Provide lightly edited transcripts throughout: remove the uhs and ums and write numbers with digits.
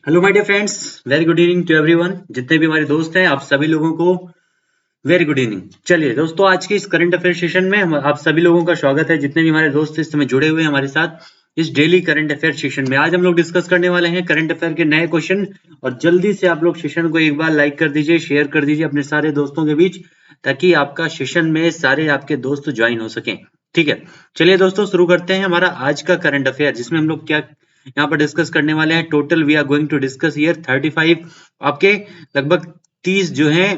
Hello my dear friends, very good evening to everyone. जितने भी हमारे दोस्त हैं, आप सभी लोगों को वेरी गुड इवनिंग। चलिए दोस्तों, आज के इस करंट अफेयर सेशन में आप सभी लोगों का स्वागत है। जितने भी हमारे दोस्त इस समय जुड़े हुए हैं हमारे साथ इस डेली करंट अफेयर सेशन में, आज हम लोग डिस्कस करने वाले हैं करंट अफेयर के नए क्वेश्चन। और जल्दी से आप लोग सेशन को एक बार लाइक कर दीजिए, शेयर कर दीजिए अपने सारे दोस्तों के बीच, ताकि आपका सेशन में सारे आपके दोस्त ज्वाइन हो सकें। ठीक है, चलिए दोस्तों शुरू करते हैं हमारा आज का करंट अफेयर, जिसमें हम लोग क्या यहाँ पर डिस्कस करने वाले हैं। Total we are going to discuss here 35 आपके लगभग 30 जो हैं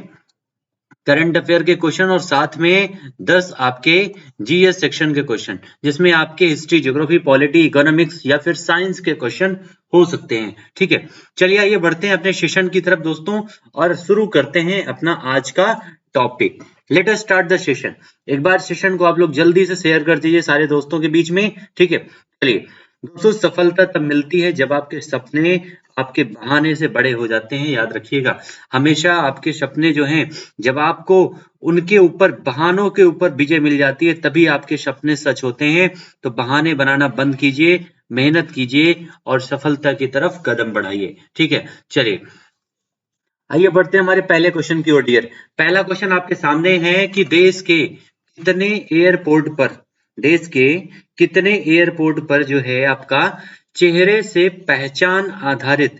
करंट अफेयर के क्वेश्चन, और साथ में 10 आपके जीएस सेक्शन के क्वेश्चन, जिसमें आपके हिस्ट्री, ज्योग्राफी, पॉलिटी, इकोनॉमिक्स या फिर साइंस के क्वेश्चन हो सकते हैं। ठीक है, चलिए आइए बढ़ते हैं अपने सेशन की तरफ दोस्तों, और शुरू करते हैं अपना आज का topic. Let us start the session. एक बार सेशन को आप लोग जल्दी से शेयर कर दीजिए सारे दोस्तों के बीच में। ठीक है, चलिए दोस्तों, सफलता तब मिलती है जब आपके सपने आपके बहाने से बड़े हो जाते हैं। याद रखिएगा, हमेशा आपके सपने जो हैं, जब आपको उनके ऊपर, बहानों के ऊपर विजय मिल जाती है, तभी आपके सपने सच होते हैं। तो बहाने बनाना बंद कीजिए, मेहनत कीजिए और सफलता की तरफ कदम बढ़ाइए। ठीक है, चलिए आइए बढ़ते हैं हमारे पहले क्वेश्चन की ओर डियर। पहला क्वेश्चन आपके सामने है कि देश के कितने एयरपोर्ट पर जो है आपका चेहरे से पहचान आधारित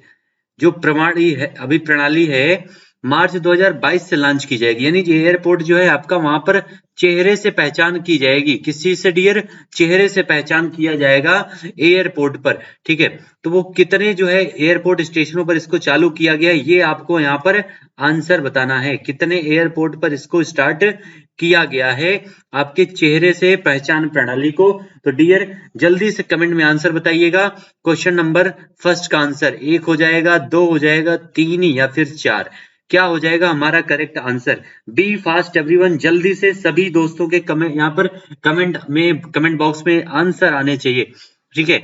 जो प्रणाली है मार्च 2022 से लॉन्च की जाएगी। यानी ये एयरपोर्ट जो है आपका, वहां पर चेहरे से पहचान की जाएगी। किस चीज से डियर? चेहरे से पहचान किया जाएगा एयरपोर्ट पर। ठीक है, तो वो कितने जो है एयरपोर्ट स्टेशनों पर इसको चालू किया गया, ये आपको यहाँ पर आंसर बताना है। कितने एयरपोर्ट पर इसको स्टार्ट किया गया है आपके चेहरे से पहचान प्रणाली को? तो डियर जल्दी से कमेंट में आंसर बताइएगा। क्वेश्चन नंबर फर्स्ट का आंसर 1 हो जाएगा, 2 हो जाएगा, 3 या फिर 4? क्या हो जाएगा हमारा correct answer? Be fast everyone, जल्दी से सभी दोस्तों के कमेंट यहाँ पर कमेंट बॉक्स में आंसर आने चाहिए। ठीक है,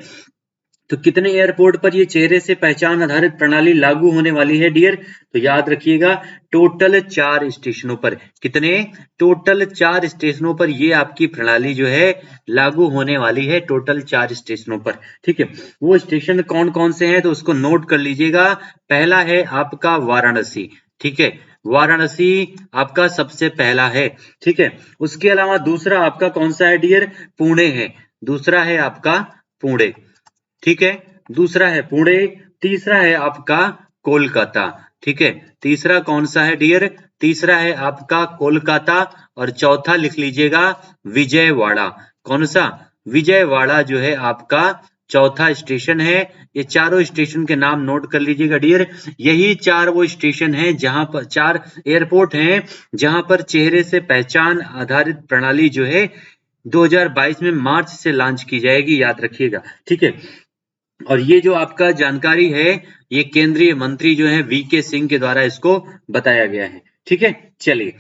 तो कितने एयरपोर्ट पर ये चेहरे से पहचान आधारित प्रणाली लागू होने वाली है डियर? तो याद रखिएगा, टोटल 4 स्टेशनों पर। कितने? टोटल 4 स्टेशनों पर ये आपकी प्रणाली जो है लागू होने वाली है, टोटल 4 स्टेशनों पर। ठीक है, वो स्टेशन कौन कौन से हैं तो उसको नोट कर लीजिएगा। पहला है आपका वाराणसी। ठीक है, वाराणसी आपका सबसे पहला है। ठीक है, उसके अलावा दूसरा आपका कौन सा है डियर? पुणे है। दूसरा है आपका पुणे। ठीक है, दूसरा है पुणे। तीसरा है आपका कोलकाता। ठीक है, तीसरा कौन सा है डियर? तीसरा है आपका कोलकाता। और चौथा लिख लीजिएगा विजयवाड़ा। कौन सा? विजयवाड़ा जो है आपका चौथा स्टेशन है। ये चारों स्टेशन के नाम नोट कर लीजिएगा डियर। यही 4 वो स्टेशन हैं जहां पर 4 एयरपोर्ट हैं जहां पर चेहरे से पहचान आधारित प्रणाली जो है 2022 में मार्च से लॉन्च की जाएगी। याद रखिएगा। ठीक है, और ये जो आपका जानकारी है, ये केंद्रीय मंत्री जो है वीके सिंह के द्वारा इसको बताया गया है। ठीक है, चलिए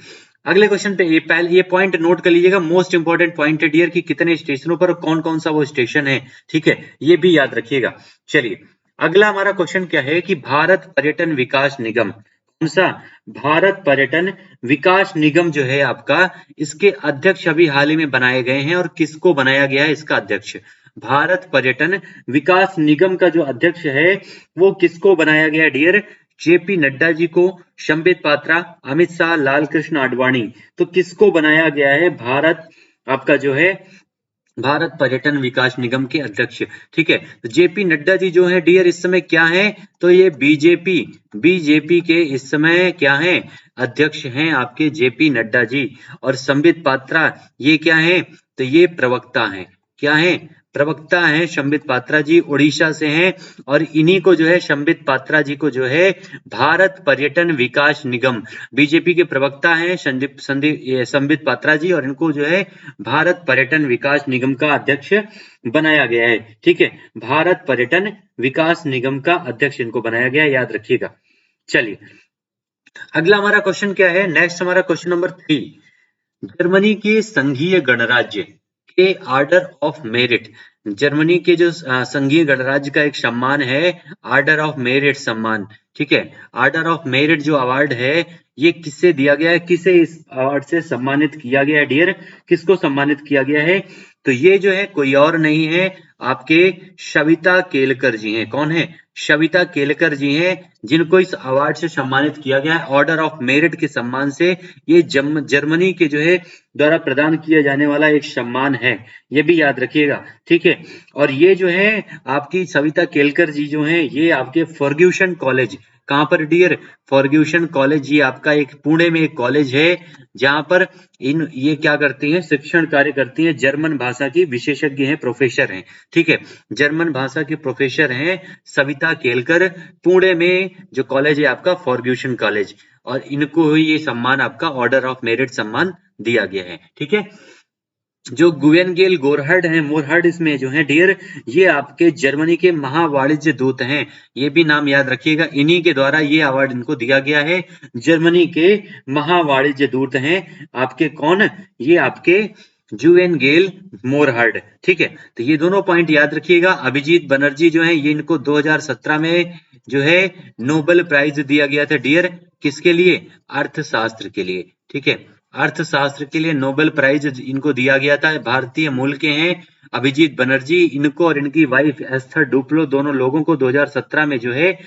अगले क्वेश्चन पे ये पॉइंट नोट कर लीजिएगा। मोस्ट इंपोर्टेंट पॉइंट है डियर कि कितने स्टेशनों पर कौन कौन सा वो स्टेशन है। ठीक है, ये भी याद रखिएगा। चलिए अगला हमारा क्वेश्चन क्या है कि भारत पर्यटन विकास निगम, कौन सा? भारत पर्यटन विकास निगम जो है आपका, इसके अध्यक्ष अभी हाल ही में बनाए गए हैं। और किसको बनाया गया है इसका अध्यक्ष? भारत पर्यटन विकास निगम का जो अध्यक्ष है वो किसको बनाया गया डियर? जेपी नड्डा जी को, संबित पात्रा, अमित शाह, लाल कृष्ण आडवाणी। तो किसको बनाया गया है भारत आपका जो है भारत पर्यटन विकास निगम के अध्यक्ष? ठीक है, तो जेपी नड्डा जी जो है डियर इस समय क्या है? तो ये बीजेपी के इस समय क्या है? अध्यक्ष हैं आपके जेपी नड्डा जी। और संबित पात्रा ये क्या है? तो ये प्रवक्ता हैं। क्या है? प्रवक्ता हैं संबित पात्रा जी, उड़ीसा से हैं। और इन्हीं को जो है संबित पात्रा जी को जो है भारत पर्यटन विकास निगम, बीजेपी के प्रवक्ता हैं संबित पात्रा जी, और इनको जो है भारत पर्यटन विकास निगम का अध्यक्ष बनाया गया है। ठीक है, भारत पर्यटन विकास निगम का अध्यक्ष इनको बनाया गया है, याद रखिएगा। चलिए अगला हमारा क्वेश्चन क्या है? नेक्स्ट हमारा क्वेश्चन नंबर 3। जर्मनी के संघीय गणराज्य के आर्डर ऑफ मेरिट, जर्मनी के जो संघीय गणराज्य का एक सम्मान है, आर्डर ऑफ मेरिट सम्मान। ठीक है, आर्डर ऑफ मेरिट जो अवार्ड है, ये किससे दिया गया है? किसे इस अवार्ड से सम्मानित किया गया है डियर? किसको सम्मानित किया गया है? तो ये जो है कोई और नहीं है, आपके सविता केलकर जी हैं। कौन है? सविता केलकर जी हैं, जिनको इस अवार्ड से सम्मानित किया गया है ऑर्डर ऑफ मेरिट के सम्मान से। ये जर्मनी के जो है द्वारा प्रदान किया जाने वाला एक सम्मान है, ये भी याद रखिएगा। ठीक है, और ये जो है आपकी सविता केलकर जी जो हैं, ये आपके फर्ग्यूसन कॉलेज, कहाँ पर डियर? फर्ग्यूसन कॉलेज, ये आपका एक पुणे में एक कॉलेज है, जहां पर ये क्या करती हैं? शिक्षण कार्य करती हैं। जर्मन भाषा की विशेषज्ञ हैं, प्रोफेसर हैं। ठीक है, जर्मन भाषा के प्रोफेसर हैं सविता केलकर। पुणे में जो कॉलेज है आपका फर्ग्यूसन कॉलेज, और इनको ये सम्मान आपका ऑर्डर ऑफ मेरिट सम्मान दिया गया है। ठीक है, जो गुवेनगेल गोरहर्ड हैं, मोरहर्ड इसमें जो है डियर, ये आपके जर्मनी के महावाणिज्य दूत हैं। ये भी नाम याद रखिएगा, इन्हीं के द्वारा ये अवार्ड इनको दिया गया है। जर्मनी के महावाणिज्य दूत हैं आपके कौन? ये आपके जुवेनगेल मोरहर्ड। ठीक है, तो ये दोनों पॉइंट याद रखिएगा। अभिजीत बनर्जी जो है, ये इनको 2017 में जो है नोबेल प्राइज दिया गया था डियर। किसके लिए? अर्थशास्त्र के लिए। ठीक है, अर्थशास्त्र के लिए नोबेल प्राइज इनको दिया गया था। भारतीय मूल के हैं अभिजीत बनर्जी। इनको और इनकी वाइफ एस्थर डुप्लो, दोनों लोगों को 2017 में जो है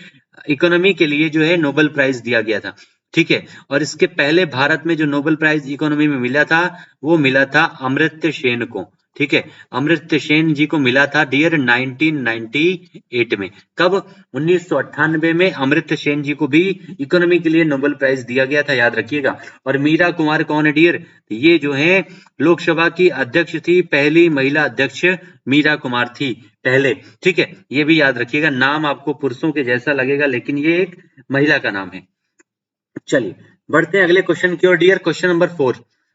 इकोनॉमी के लिए जो है नोबेल प्राइज दिया गया था। ठीक है, और इसके पहले भारत में जो नोबेल प्राइज इकोनॉमी में मिला था, वो मिला था अमर्त्य सेन को। ठीक है, अमर्त्य सेन जी को मिला था डियर 1998 में। कब? 1998 में अमर्त्य सेन जी को भी इकोनॉमी के लिए नोबेल प्राइज दिया गया था, याद रखिएगा। और मीरा कुमार कौन है डियर? ये जो है लोकसभा की अध्यक्ष थी, पहली महिला अध्यक्ष मीरा कुमार थी पहले। ठीक है, ये भी याद रखिएगा। नाम आपको पुरुषों के जैसा लगेगा, लेकिन ये एक महिला का नाम है। चलिए बढ़ते हैं अगले क्वेश्चन की ओर dear. Question number 4।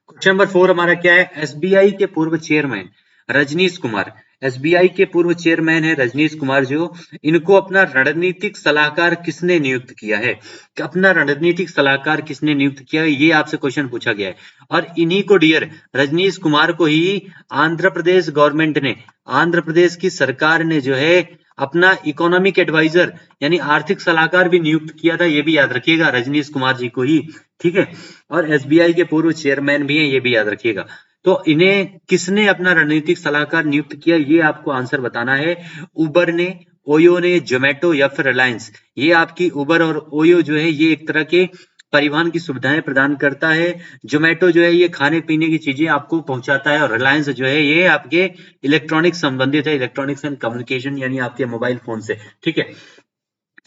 Question number 4 हमारा क्या है? एसबीआई के पूर्व चेयरमैन रजनीश कुमार, एसबीआई के पूर्व चेयरमैन है रजनीश कुमार जो, इनको अपना रणनीतिक सलाहकार किसने नियुक्त किया है? अपना रणनीतिक सलाहकार किसने नियुक्त किया है, ये आपसे क्वेश्चन पूछा गया है। और इन्हीं को डियर, रजनीश कुमार को ही आंध्र प्रदेश गवर्नमेंट ने, आंध्र प्रदेश की सरकार ने जो है अपना इकोनॉमिक एडवाइजर यानी आर्थिक सलाहकार भी नियुक्त किया था, ये भी याद रखिएगा, रजनीश कुमार जी को ही। ठीक है, और एसबीआई के पूर्व चेयरमैन भी हैं, ये भी याद रखिएगा। तो इन्हें किसने अपना रणनीतिक सलाहकार नियुक्त किया, ये आपको आंसर बताना है। उबर ने, ओयो ने, जोमेटो या फिर रिलायंस। ये आपकी उबर और ओयो जो है ये एक तरह के परिवहन की सुविधाएं प्रदान करता है। जोमेटो जो है ये खाने पीने की चीजें आपको पहुंचाता है, और रिलायंस जो है ये आपके इलेक्ट्रॉनिक संबंधित है, इलेक्ट्रॉनिक्स एंड कम्युनिकेशन यानी आपके मोबाइल फोन से। ठीक है,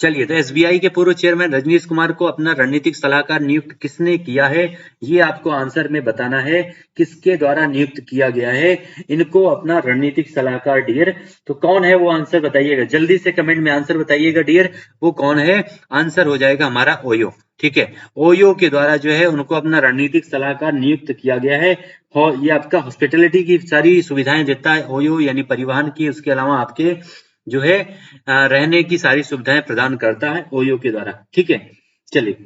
चलिए, तो एसबीआई के पूर्व चेयरमैन रजनीश कुमार को अपना रणनीतिक सलाहकार नियुक्त किसने किया है, ये आपको आंसर में बताना है। किसके द्वारा नियुक्त किया गया है इनको अपना रणनीतिक सलाहकार डियर? तो कौन है वो, आंसर बताइएगा जल्दी से, कमेंट में आंसर बताइएगा डियर, वो कौन है? आंसर हो जाएगा हमारा ओयो। ठीक है, ओयो के द्वारा जो है उनको अपना रणनीतिक सलाहकार नियुक्त किया गया है। और ये आपका हॉस्पिटलिटी की सारी सुविधाएं देता है ओयो, यानी परिवहन की, उसके अलावा आपके जो है रहने की सारी सुविधाएं प्रदान करता है ओयो के द्वारा। ठीक है, चलिए,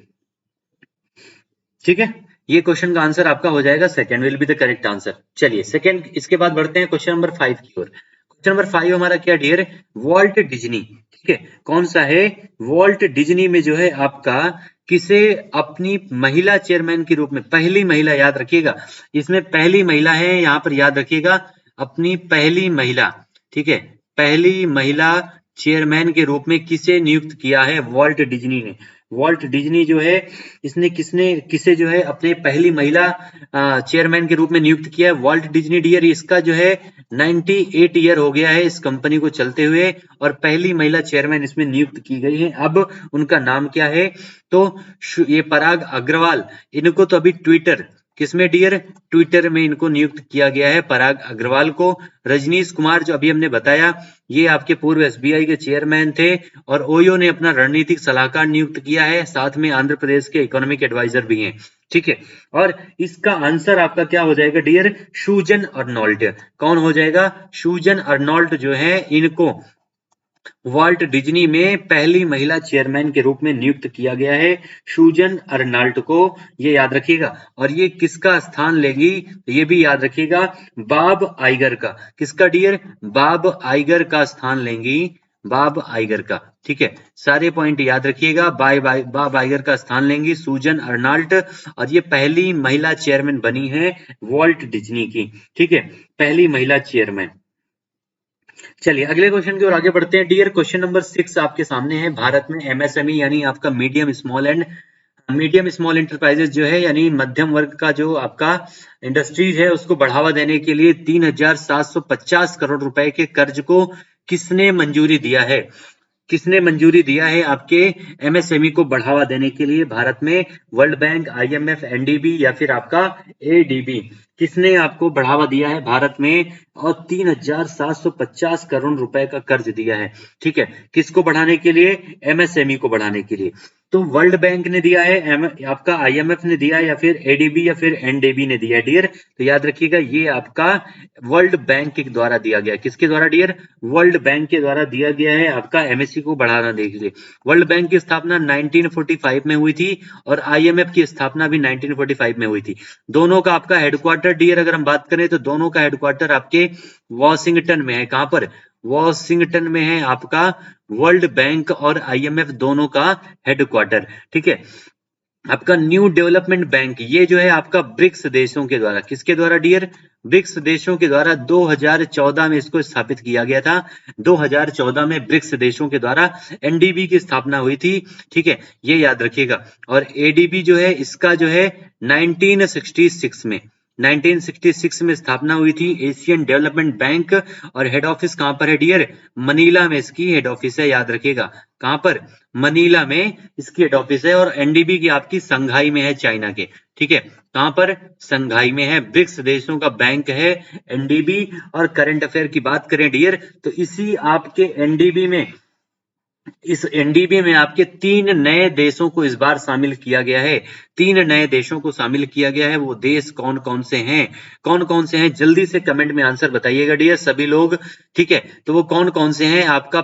ठीक है, ये क्वेश्चन का आंसर आपका हो जाएगा second, will be the correct answer. चलिए सेकंड, इसके बाद बढ़ते हैं क्वेश्चन नंबर 5 की ओर। क्वेश्चन नंबर 5 हमारा क्या डियर? Walt Disney. ठीक है, कौन सा है? वॉल्ट डिज्नी में जो है आपका किसे अपनी महिला चेयरमैन के रूप में, पहली महिला, याद रखिएगा इसमें पहली महिला है, यहां पर याद रखिएगा अपनी पहली महिला। ठीक है, पहली महिला चेयरमैन के रूप में किसे नियुक्त किया है? वॉल्ट डिज्नी ने। वॉल्ट डिज्नी जो है इसने किसे जो है अपने पहली महिला चेयरमैन के रूप में नियुक्त किया है? वॉल्ट डिज्नी डियर, इसका जो है 98 ईयर हो गया है इस कंपनी को चलते हुए, और पहली महिला चेयरमैन इसमें नियुक्त की गई है। अब उनका नाम क्या है? तो ये पराग अग्रवाल, इनको तो अभी ट्विटर, किसमें डियर? ट्विटर में इनको नियुक्त किया गया है, पराग अग्रवाल को। रजनीश कुमार जो अभी हमने बताया, ये आपके पूर्व एसबीआई के चेयरमैन थे, और ओयो ने अपना रणनीतिक सलाहकार नियुक्त किया है, साथ में आंध्र प्रदेश के इकोनॉमिक एडवाइजर भी हैं। ठीक है, और इसका आंसर आपका क्या हो जाएगा डियर? सूजन अर्नोल्ट। कौन हो जाएगा? सूजन अर्नोल्ट जो है इनको वॉल्ट डिज्नी में पहली महिला चेयरमैन के रूप में नियुक्त किया गया है, सूजन अर्नाल्ट को, ये याद रखिएगा। और ये किसका स्थान लेगी, ये भी याद रखिएगा, बाब आइगर का। किसका डियर? बाब आइगर का स्थान लेंगी, बाब आइगर का। ठीक है, सारे पॉइंट याद रखिएगा, बाब आइगर का स्थान लेंगी सूजन अर्नाल्ट, और ये पहली महिला चेयरमैन बनी है वॉल्ट डिज्नी की। ठीक है, पहली महिला चेयरमैन। चलिए अगले क्वेश्चन की ओर आगे बढ़ते हैं डियर। क्वेश्चन नंबर 6 आपके सामने है। भारत में एमएसएमई यानी आपका मीडियम स्मॉल एंटरप्राइजेस जो है यानी मध्यम वर्ग का जो आपका इंडस्ट्रीज है उसको बढ़ावा देने के लिए 3,750 करोड़ रुपए के कर्ज को किसने मंजूरी दिया है? किसने मंजूरी दिया है आपके एमएसएमई को बढ़ावा देने के लिए भारत में? वर्ल्ड बैंक, आईएमएफ, एनडीबी या फिर आपका एडीबी? किसने आपको बढ़ावा दिया है भारत में और 3,750 करोड़ रुपए का कर्ज दिया है? ठीक है, किसको बढ़ाने के लिए? एमएसएमई को बढ़ाने के लिए। तो वर्ल्ड बैंक ने दिया है, आपका आईएमएफ ने दिया है या फिर एडीबी या फिर एनडीबी ने दिया है डियर? तो याद रखिएगा ये आपका वर्ल्ड बैंक के द्वारा दिया गया। किसके द्वारा डियर? वर्ल्ड बैंक के द्वारा दिया गया है आपका एमएससी को बढ़ाना देने के लिए। वर्ल्ड बैंक की स्थापना 1945 में हुई थी और आईएमएफ की स्थापना भी 1945 में हुई थी। दोनों का आपका हेडक्वार्टर डियर अगर हम बात करें तो दोनों का हेडक्वार्टर आपके वॉशिंगटन में है। कहां पर? वॉशिंगटन में है आपका वर्ल्ड बैंक और आईएमएफ दोनों का हेडक्वार्टर। ठीक है, आपका न्यू डेवलपमेंट बैंक ये जो है आपका ब्रिक्स देशों के द्वारा, किसके द्वारा डियर? ब्रिक्स देशों के द्वारा 2014 में इसको स्थापित किया गया था। 2014 में ब्रिक्स देशों के द्वारा एनडीबी की स्थापना हुई थी। ठीक है, ये याद रखिएगा। और एडीबी जो है इसका जो है 1966 में स्थापना हुई थी, एशियन डेवलपमेंट बैंक। और हेड ऑफिस कहां पर है डियर? मनीला में इसकी हेड ऑफिस है, याद रखिएगा। कहां पर? मनीला में इसकी हेड ऑफिस है। और एनडीबी की आपकी संघाई में है, चाइना के। ठीक है, कहां पर? संघाई में है। ब्रिक्स देशों का बैंक है एनडीबी। और करंट अफेयर की बात करें डियर तो इसी आपके एनडीबी में, इस एनडीबी में आपके 3 नए देशों को इस बार शामिल किया गया है। 3 नए देशों को शामिल किया गया है। वो देश कौन कौन से हैं? कौन कौन से हैं जल्दी से कमेंट में आंसर बताइएगा डियर सभी लोग। ठीक है, तो वो कौन कौन से हैं? आपका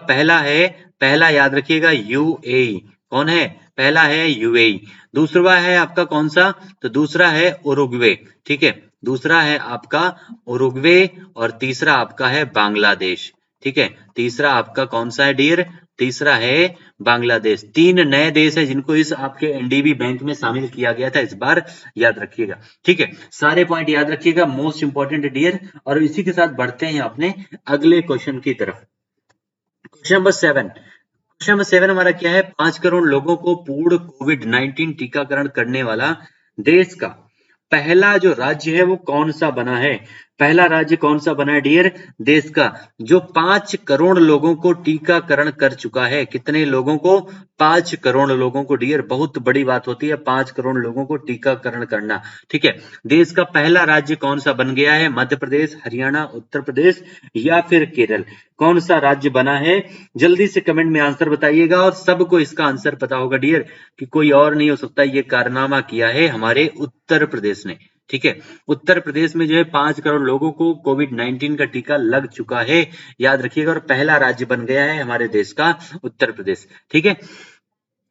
पहला याद रखिएगा यूएई। कौन है? पहला है यूएई। दूसरा है आपका कौन सा? तो दूसरा है उरुग्वे। ठीक है, दूसरा है आपका उरुग्वे। और तीसरा आपका है बांग्लादेश। ठीक है, तीसरा आपका कौन सा है डियर? तीसरा है बांग्लादेश। 3 नए देश है जिनको इस आपके एनडीबी बैंक में शामिल किया गया था इस बार, याद रखिएगा। ठीक है, सारे पॉइंट याद रखिएगा, मोस्ट इंपॉर्टेंट डियर। और इसी के साथ बढ़ते हैं अपने अगले क्वेश्चन की तरफ। Question number 7। क्वेश्चन नंबर 7 हमारा क्या है? 5 करोड़ लोगों को पूर्ण कोविड-19 टीकाकरण करने वाला देश का पहला जो राज्य है वो कौन सा बना है? पहला राज्य कौन सा बना है डियर? देश का जो 5 करोड़ लोगों को टीकाकरण कर चुका है। कितने लोगों को? 5 करोड़ लोगों को डियर। बहुत बड़ी बात होती है 5 करोड़ लोगों को टीकाकरण करना। ठीक है, देश का पहला राज्य कौन सा बन गया है? मध्य प्रदेश, हरियाणा, उत्तर प्रदेश या फिर केरल? कौन सा राज्य बना है? जल्दी से कमेंट में आंसर बताइएगा। और सबको इसका आंसर पता होगा डियर कि कोई और नहीं हो सकता, ये कारनामा किया है हमारे उत्तर प्रदेश ने। ठीक है, उत्तर प्रदेश में जो है 5 करोड़ लोगों को कोविड-19 का टीका लग चुका है, याद रखिएगा। और पहला राज्य बन गया है हमारे देश का उत्तर प्रदेश। ठीक है,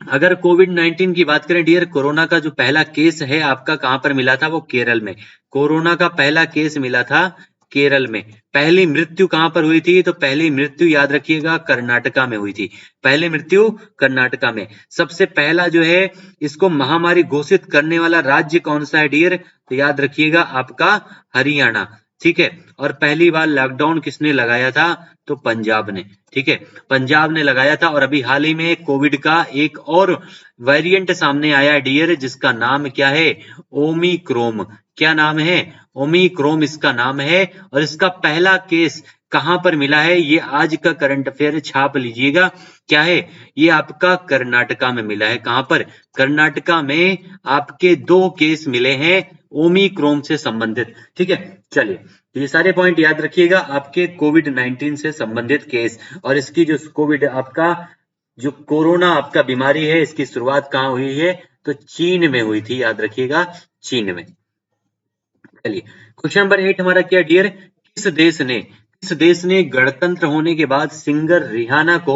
अगर कोविड-19 की बात करें डियर, कोरोना का जो पहला केस है आपका कहां पर मिला था? वो केरल में। कोरोना का पहला केस मिला था केरल में। पहली मृत्यु कहां पर हुई थी? तो पहली मृत्यु याद रखिएगा कर्नाटका में हुई थी। पहली मृत्यु कर्नाटका में। सबसे पहला जो है इसको महामारी घोषित करने वाला राज्य कौन सा है डियर? तो याद रखिएगा आपका हरियाणा। ठीक है, और पहली बार लॉकडाउन किसने लगाया था? तो पंजाब ने। ठीक है, पंजाब ने लगाया था। और अभी हाल ही में कोविड का एक और वेरिएंट सामने आया है डियर, जिसका नाम क्या है? ओमिक्रोन। क्या नाम है? ओमिक्रोन इसका नाम है। और इसका पहला केस कहां पर मिला है? ये आज का करंट अफेयर छाप लीजिएगा। क्या है? ये आपका कर्नाटका में मिला है। कहां पर? कर्नाटका में आपके 2 केस मिले हैं ओमिक्रोन से संबंधित। ठीक है, चलिए तो ये सारे पॉइंट याद रखिएगा आपके कोविड-19 से संबंधित केस। और इसकी जो कोविड आपका जो कोरोना आपका बीमारी है इसकी शुरुआत कहां हुई है? तो चीन में हुई थी, याद रखिएगा, चीन में। चलिए क्वेश्चन नंबर 8 हमारा क्या डियर? किस देश ने गणतंत्र होने के बाद सिंगर रिहाना को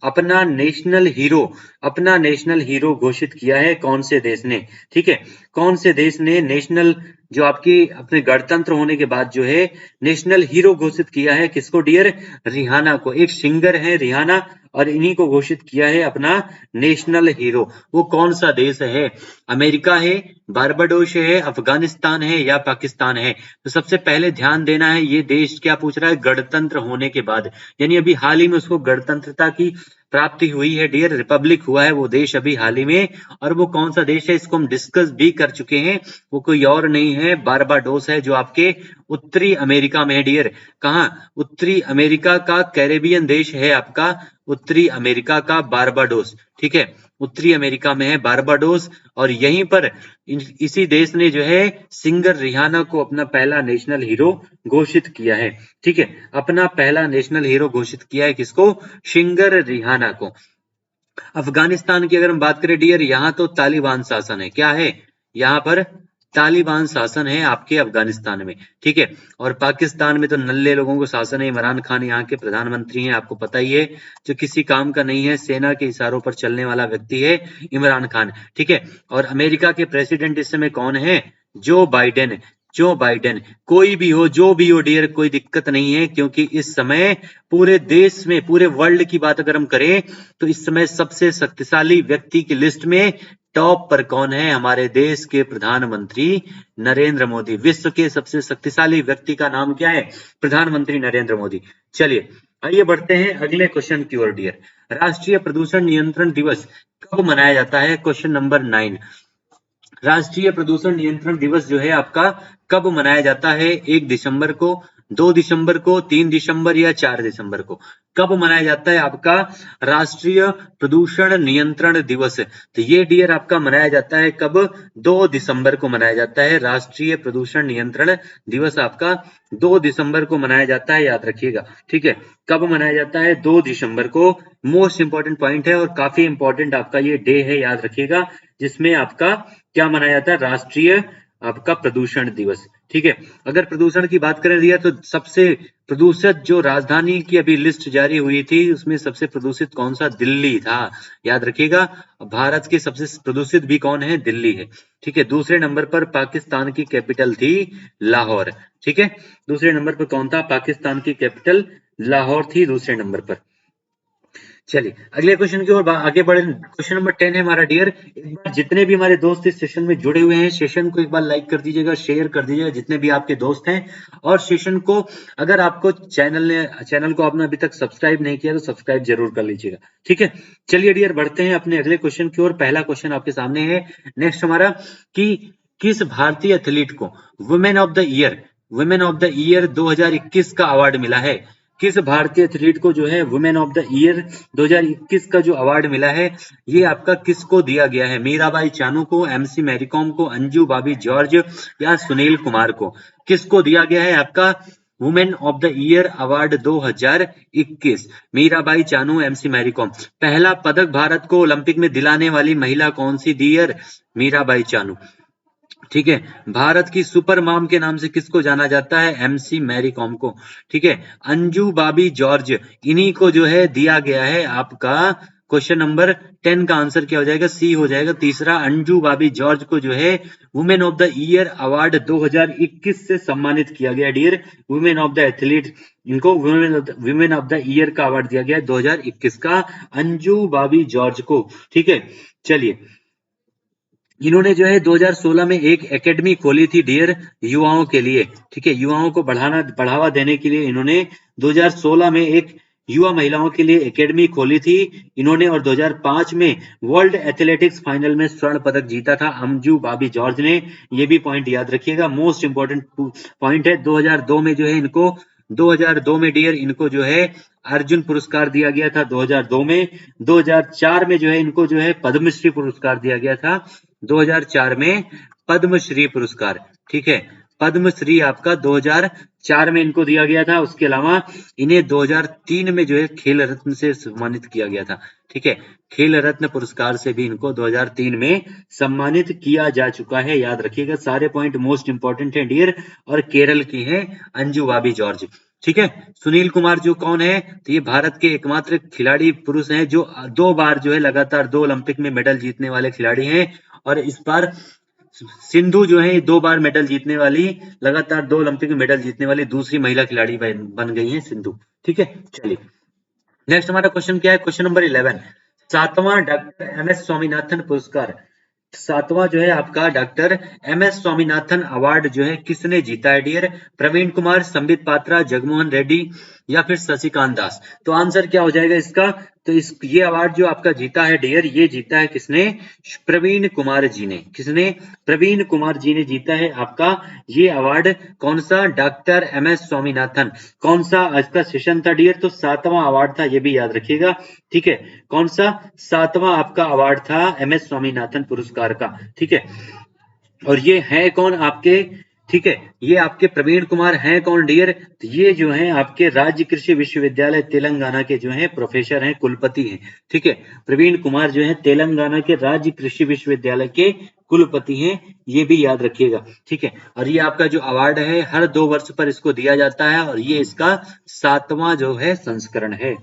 अपना नेशनल हीरो घोषित किया है? कौन से देश ने? ठीक है, कौन से देश ने नेशनल जो आपकी अपने गणतंत्र होने के बाद जो है नेशनल हीरो घोषित किया है? किसको डियर? रिहाना को। एक सिंगर है रिहाना और इन्हीं को घोषित किया है अपना नेशनल हीरो। वो कौन सा देश है? अमेरिका है, बारबाडोस है, अफगानिस्तान है या पाकिस्तान है? तो सबसे पहले ध्यान देना है, ये देश क्या पूछ रहा है? गणतंत्र होने के बाद, यानी अभी हाल ही में उसको गणतंत्रता की प्राप्ति हुई है डियर, रिपब्लिक हुआ है वो देश अभी हाल ही में। और वो कौन सा देश है इसको हम डिस्कस भी कर चुके हैं, वो कोई और नहीं है, बारबाडोस है, जो आपके उत्तरी अमेरिका में है डियर। कहाँ? उत्तरी अमेरिका का कैरेबियन देश है आपका, उत्तरी अमेरिका का बारबाडोस। ठीक है, उत्तरी अमेरिका में है बारबाडोस। और यहीं पर इसी देश ने जो है सिंगर रिहाना को अपना पहला नेशनल हीरो घोषित किया है। ठीक है, अपना पहला नेशनल हीरो घोषित किया है किसको? सिंगर रिहाना को। अफगानिस्तान की अगर हम बात करें डियर, यहाँ तो तालिबान शासन है। क्या है? यहाँ पर तालिबान शासन है आपके अफगानिस्तान में। ठीक है, और पाकिस्तान में तो नल्ले लोगों को शासन है। इमरान खान यहाँ के प्रधानमंत्री हैं, आपको पता ही है, जो किसी काम का नहीं है, सेना के इशारों पर चलने वाला व्यक्ति है इमरान खान। ठीक है, और अमेरिका के प्रेसिडेंट इस समय कौन है? Joe Biden. Joe Biden. कोई भी हो, जो भी हो डियर, कोई दिक्कत नहीं है, क्योंकि इस समय पूरे देश में, पूरे वर्ल्ड की बात अगर हम करें तो इस समय सबसे शक्तिशाली व्यक्ति की लिस्ट में टॉप पर कौन है? हमारे देश के प्रधानमंत्री नरेंद्र मोदी। विश्व के सबसे शक्तिशाली व्यक्ति का नाम क्या है? प्रधानमंत्री नरेंद्र मोदी। चलिए आइए बढ़ते हैं अगले क्वेश्चन की ओर डियर। राष्ट्रीय प्रदूषण नियंत्रण दिवस कब मनाया जाता है? Question number 9। राष्ट्रीय प्रदूषण नियंत्रण दिवस जो है आपका कब मनाया जाता है? 1 दिसंबर को, 2 दिसंबर को, 3 दिसंबर या 4 दिसंबर को? कब मनाया जाता है आपका राष्ट्रीय प्रदूषण नियंत्रण दिवस? तो ये डियर आपका मनाया जाता है कब? 2 दिसंबर को मनाया जाता है। राष्ट्रीय प्रदूषण नियंत्रण दिवस आपका 2 दिसंबर को मनाया जाता है, याद रखिएगा। ठीक है, कब मनाया जाता है? 2 दिसंबर को। मोस्ट इंपॉर्टेंट पॉइंट है और काफी इंपॉर्टेंट आपका ये डे है, याद रखिएगा, जिसमें आपका क्या मनाया जाता है? राष्ट्रीय आपका प्रदूषण दिवस। ठीक है, अगर प्रदूषण की बात करें दिया तो सबसे प्रदूषित जो राजधानी की अभी लिस्ट जारी हुई थी, उसमें सबसे प्रदूषित कौन सा? दिल्ली था, याद रखिएगा। भारत की सबसे प्रदूषित भी कौन है? दिल्ली है। ठीक है, दूसरे नंबर पर पाकिस्तान की कैपिटल थी लाहौर। ठीक है, दूसरे नंबर पर कौन था? पाकिस्तान की कैपिटल लाहौर थी दूसरे नंबर पर। चलिए अगले क्वेश्चन की ओर आगे बढ़े। क्वेश्चन नंबर 10 है हमारा डियर। एक बार जितने भी हमारे दोस्त इस सेशन में जुड़े हुए हैं, सेशन को एक बार लाइक कर दीजिएगा, शेयर कर दीजिएगा जितने भी आपके दोस्त हैं। और सेशन को अगर आपको चैनल को आपने अभी तक सब्सक्राइब नहीं किया तो सब्सक्राइब जरूर कर लीजिएगा। ठीक है, चलिए डियर बढ़ते हैं अपने अगले क्वेश्चन की ओर। पहला क्वेश्चन आपके सामने है नेक्स्ट हमारा, कि किस भारतीय एथलीट को वुमेन ऑफ द ईयर 2021 का अवार्ड मिला है? किस भारतीय एथलीट को जो है वुमेन ऑफ द ईयर 2021 का जो अवार्ड मिला है, ये आपका किसको दिया गया है? मीराबाई चानू को, एमसी मैरीकॉम को, अंजू बाबी जॉर्ज या सुनील कुमार को? किसको दिया गया है आपका women of the year award 2021? Mirabai Chanu, MC Mary Kom. पहला पदक भारत को ओलंपिक में दिलाने वाली महिला कौन सी डियर? मीराबाई चानू। ठीक है, भारत की सुपर मॉम के नाम से किसको जाना जाता है? एमसी मैरी कॉम को। ठीक है, अंजू बाबी जॉर्ज, इन्हीं को जो है दिया गया है आपका क्वेश्चन नंबर 10 का आंसर क्या हो जाएगा? सी हो जाएगा। तीसरा, अंजू बाबी जॉर्ज को जो है women of the year award 2021 से सम्मानित किया गया dear. Women of the athlete, इनको वुमेन ऑफ द ईयर का अवार्ड दिया गया 2021 का अंजू बाबी जॉर्ज को। ठीक है, चलिए इन्होंने जो है 2016 में एक एकेडमी खोली थी डियर युवाओं के लिए। ठीक है, युवाओं को बढ़ावा देने के लिए इन्होंने 2016 में एक युवा महिलाओं के लिए एकेडमी खोली थी इन्होंने। और 2005 में वर्ल्ड एथलेटिक्स फाइनल में स्वर्ण पदक जीता था अंजू बाबी जॉर्ज ने। ये भी पॉइंट याद रखिएगा, मोस्ट इंपोर्टेंट पॉइंट है। 2002 में जो है इनको 2002 में डियर इनको जो है अर्जुन पुरस्कार दिया गया था 2002 में। 2004 में जो है इनको जो है पद्मश्री पुरस्कार दिया गया था 2004 में, पद्मश्री पुरस्कार। ठीक है, पद्मश्री आपका 2004 में इनको दिया गया था। उसके अलावा इन्हें 2003 में जो है खेल रत्न से सम्मानित किया गया था। ठीक है, खेल रत्न पुरस्कार से भी इनको 2003 में सम्मानित किया जा चुका है, याद रखिएगा। सारे पॉइंट मोस्ट इंपोर्टेंट है डियर, और केरल की है अंजू बाबी जॉर्ज। ठीक है, सुनील कुमार जो कौन है? तो ये भारत के एकमात्र खिलाड़ी पुरुष हैं जो 2 बार जो है लगातार 2 ओलंपिक में मेडल जीतने वाले खिलाड़ी हैं। और इस बार सिंधु जो है 2 बार मेडल जीतने वाली, लगातार 2 ओलंपिक में मेडल जीतने वाली दूसरी महिला खिलाड़ी बन गई है सिंधु। ठीक है, चलिए नेक्स्ट हमारा क्वेश्चन क्या है, क्वेश्चन नंबर 11, 7वां डॉक्टर एम एस स्वामीनाथन पुरस्कार, 7वां जो है आपका doctor M S Swaminathan award जो है किसने जीता है डियर? प्रवीण कुमार, संबित पात्रा, जगमोहन रेड्डी या फिर शशिकांत दास? तो आंसर क्या हो जाएगा इसका? तो ये अवार्ड जो आपका जीता है डियर, ये जीता है किसने? प्रवीण कुमार जी ने। किसने? प्रवीण कुमार जी ने जीता है आपका ये अवार्ड। कौन सा? Doctor M S Swaminathan. कौन सा इसका सेशन था डियर? तो 7वां अवार्ड था, ये भी याद रखिएगा। ठीक है, कौन सा? 7वां आपका अवार्ड था एम एस स्वामीनाथन पुरस्कार का। ठीक है, और ये है कौन आपके? ठीक है, ये आपके प्रवीण कुमार हैं कौन डियर? तो ये जो हैं आपके राज्य कृषि विश्वविद्यालय तेलंगाना के जो हैं प्रोफेसर हैं, कुलपति हैं। ठीक है, प्रवीण कुमार जो है तेलंगाना के राज्य कृषि विश्वविद्यालय के कुलपति हैं, ये भी याद रखिएगा। ठीक है, और ये आपका जो अवार्ड है हर 2 वर्ष पर इसको दिया जाता है, और ये इसका 7वां जो है संस्करण है,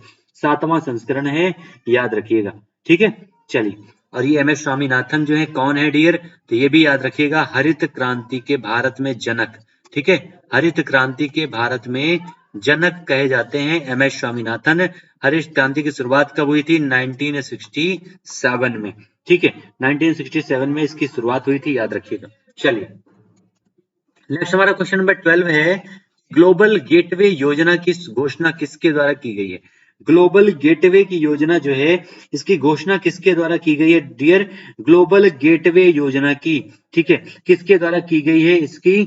7वां संस्करण है, याद रखिएगा। ठीक है, चलिए, और ये एम एस स्वामीनाथन जो है कौन है डियर? तो ये भी याद रखिएगा, हरित क्रांति के भारत में जनक। ठीक है, हरित क्रांति के भारत में जनक कहे जाते हैं एम एस स्वामीनाथन। हरित क्रांति की शुरुआत कब हुई थी? 1967 में। ठीक है, 1967 में इसकी शुरुआत हुई थी, याद रखिएगा। चलिए, नेक्स्ट हमारा क्वेश्चन नंबर 12 है, ग्लोबल गेटवे योजना की घोषणा किसके द्वारा की गई है? ग्लोबल गेटवे की योजना जो है, इसकी घोषणा किसके द्वारा की गई है डियर? ग्लोबल गेटवे योजना की, ठीक है, किसके द्वारा की गई है इसकी?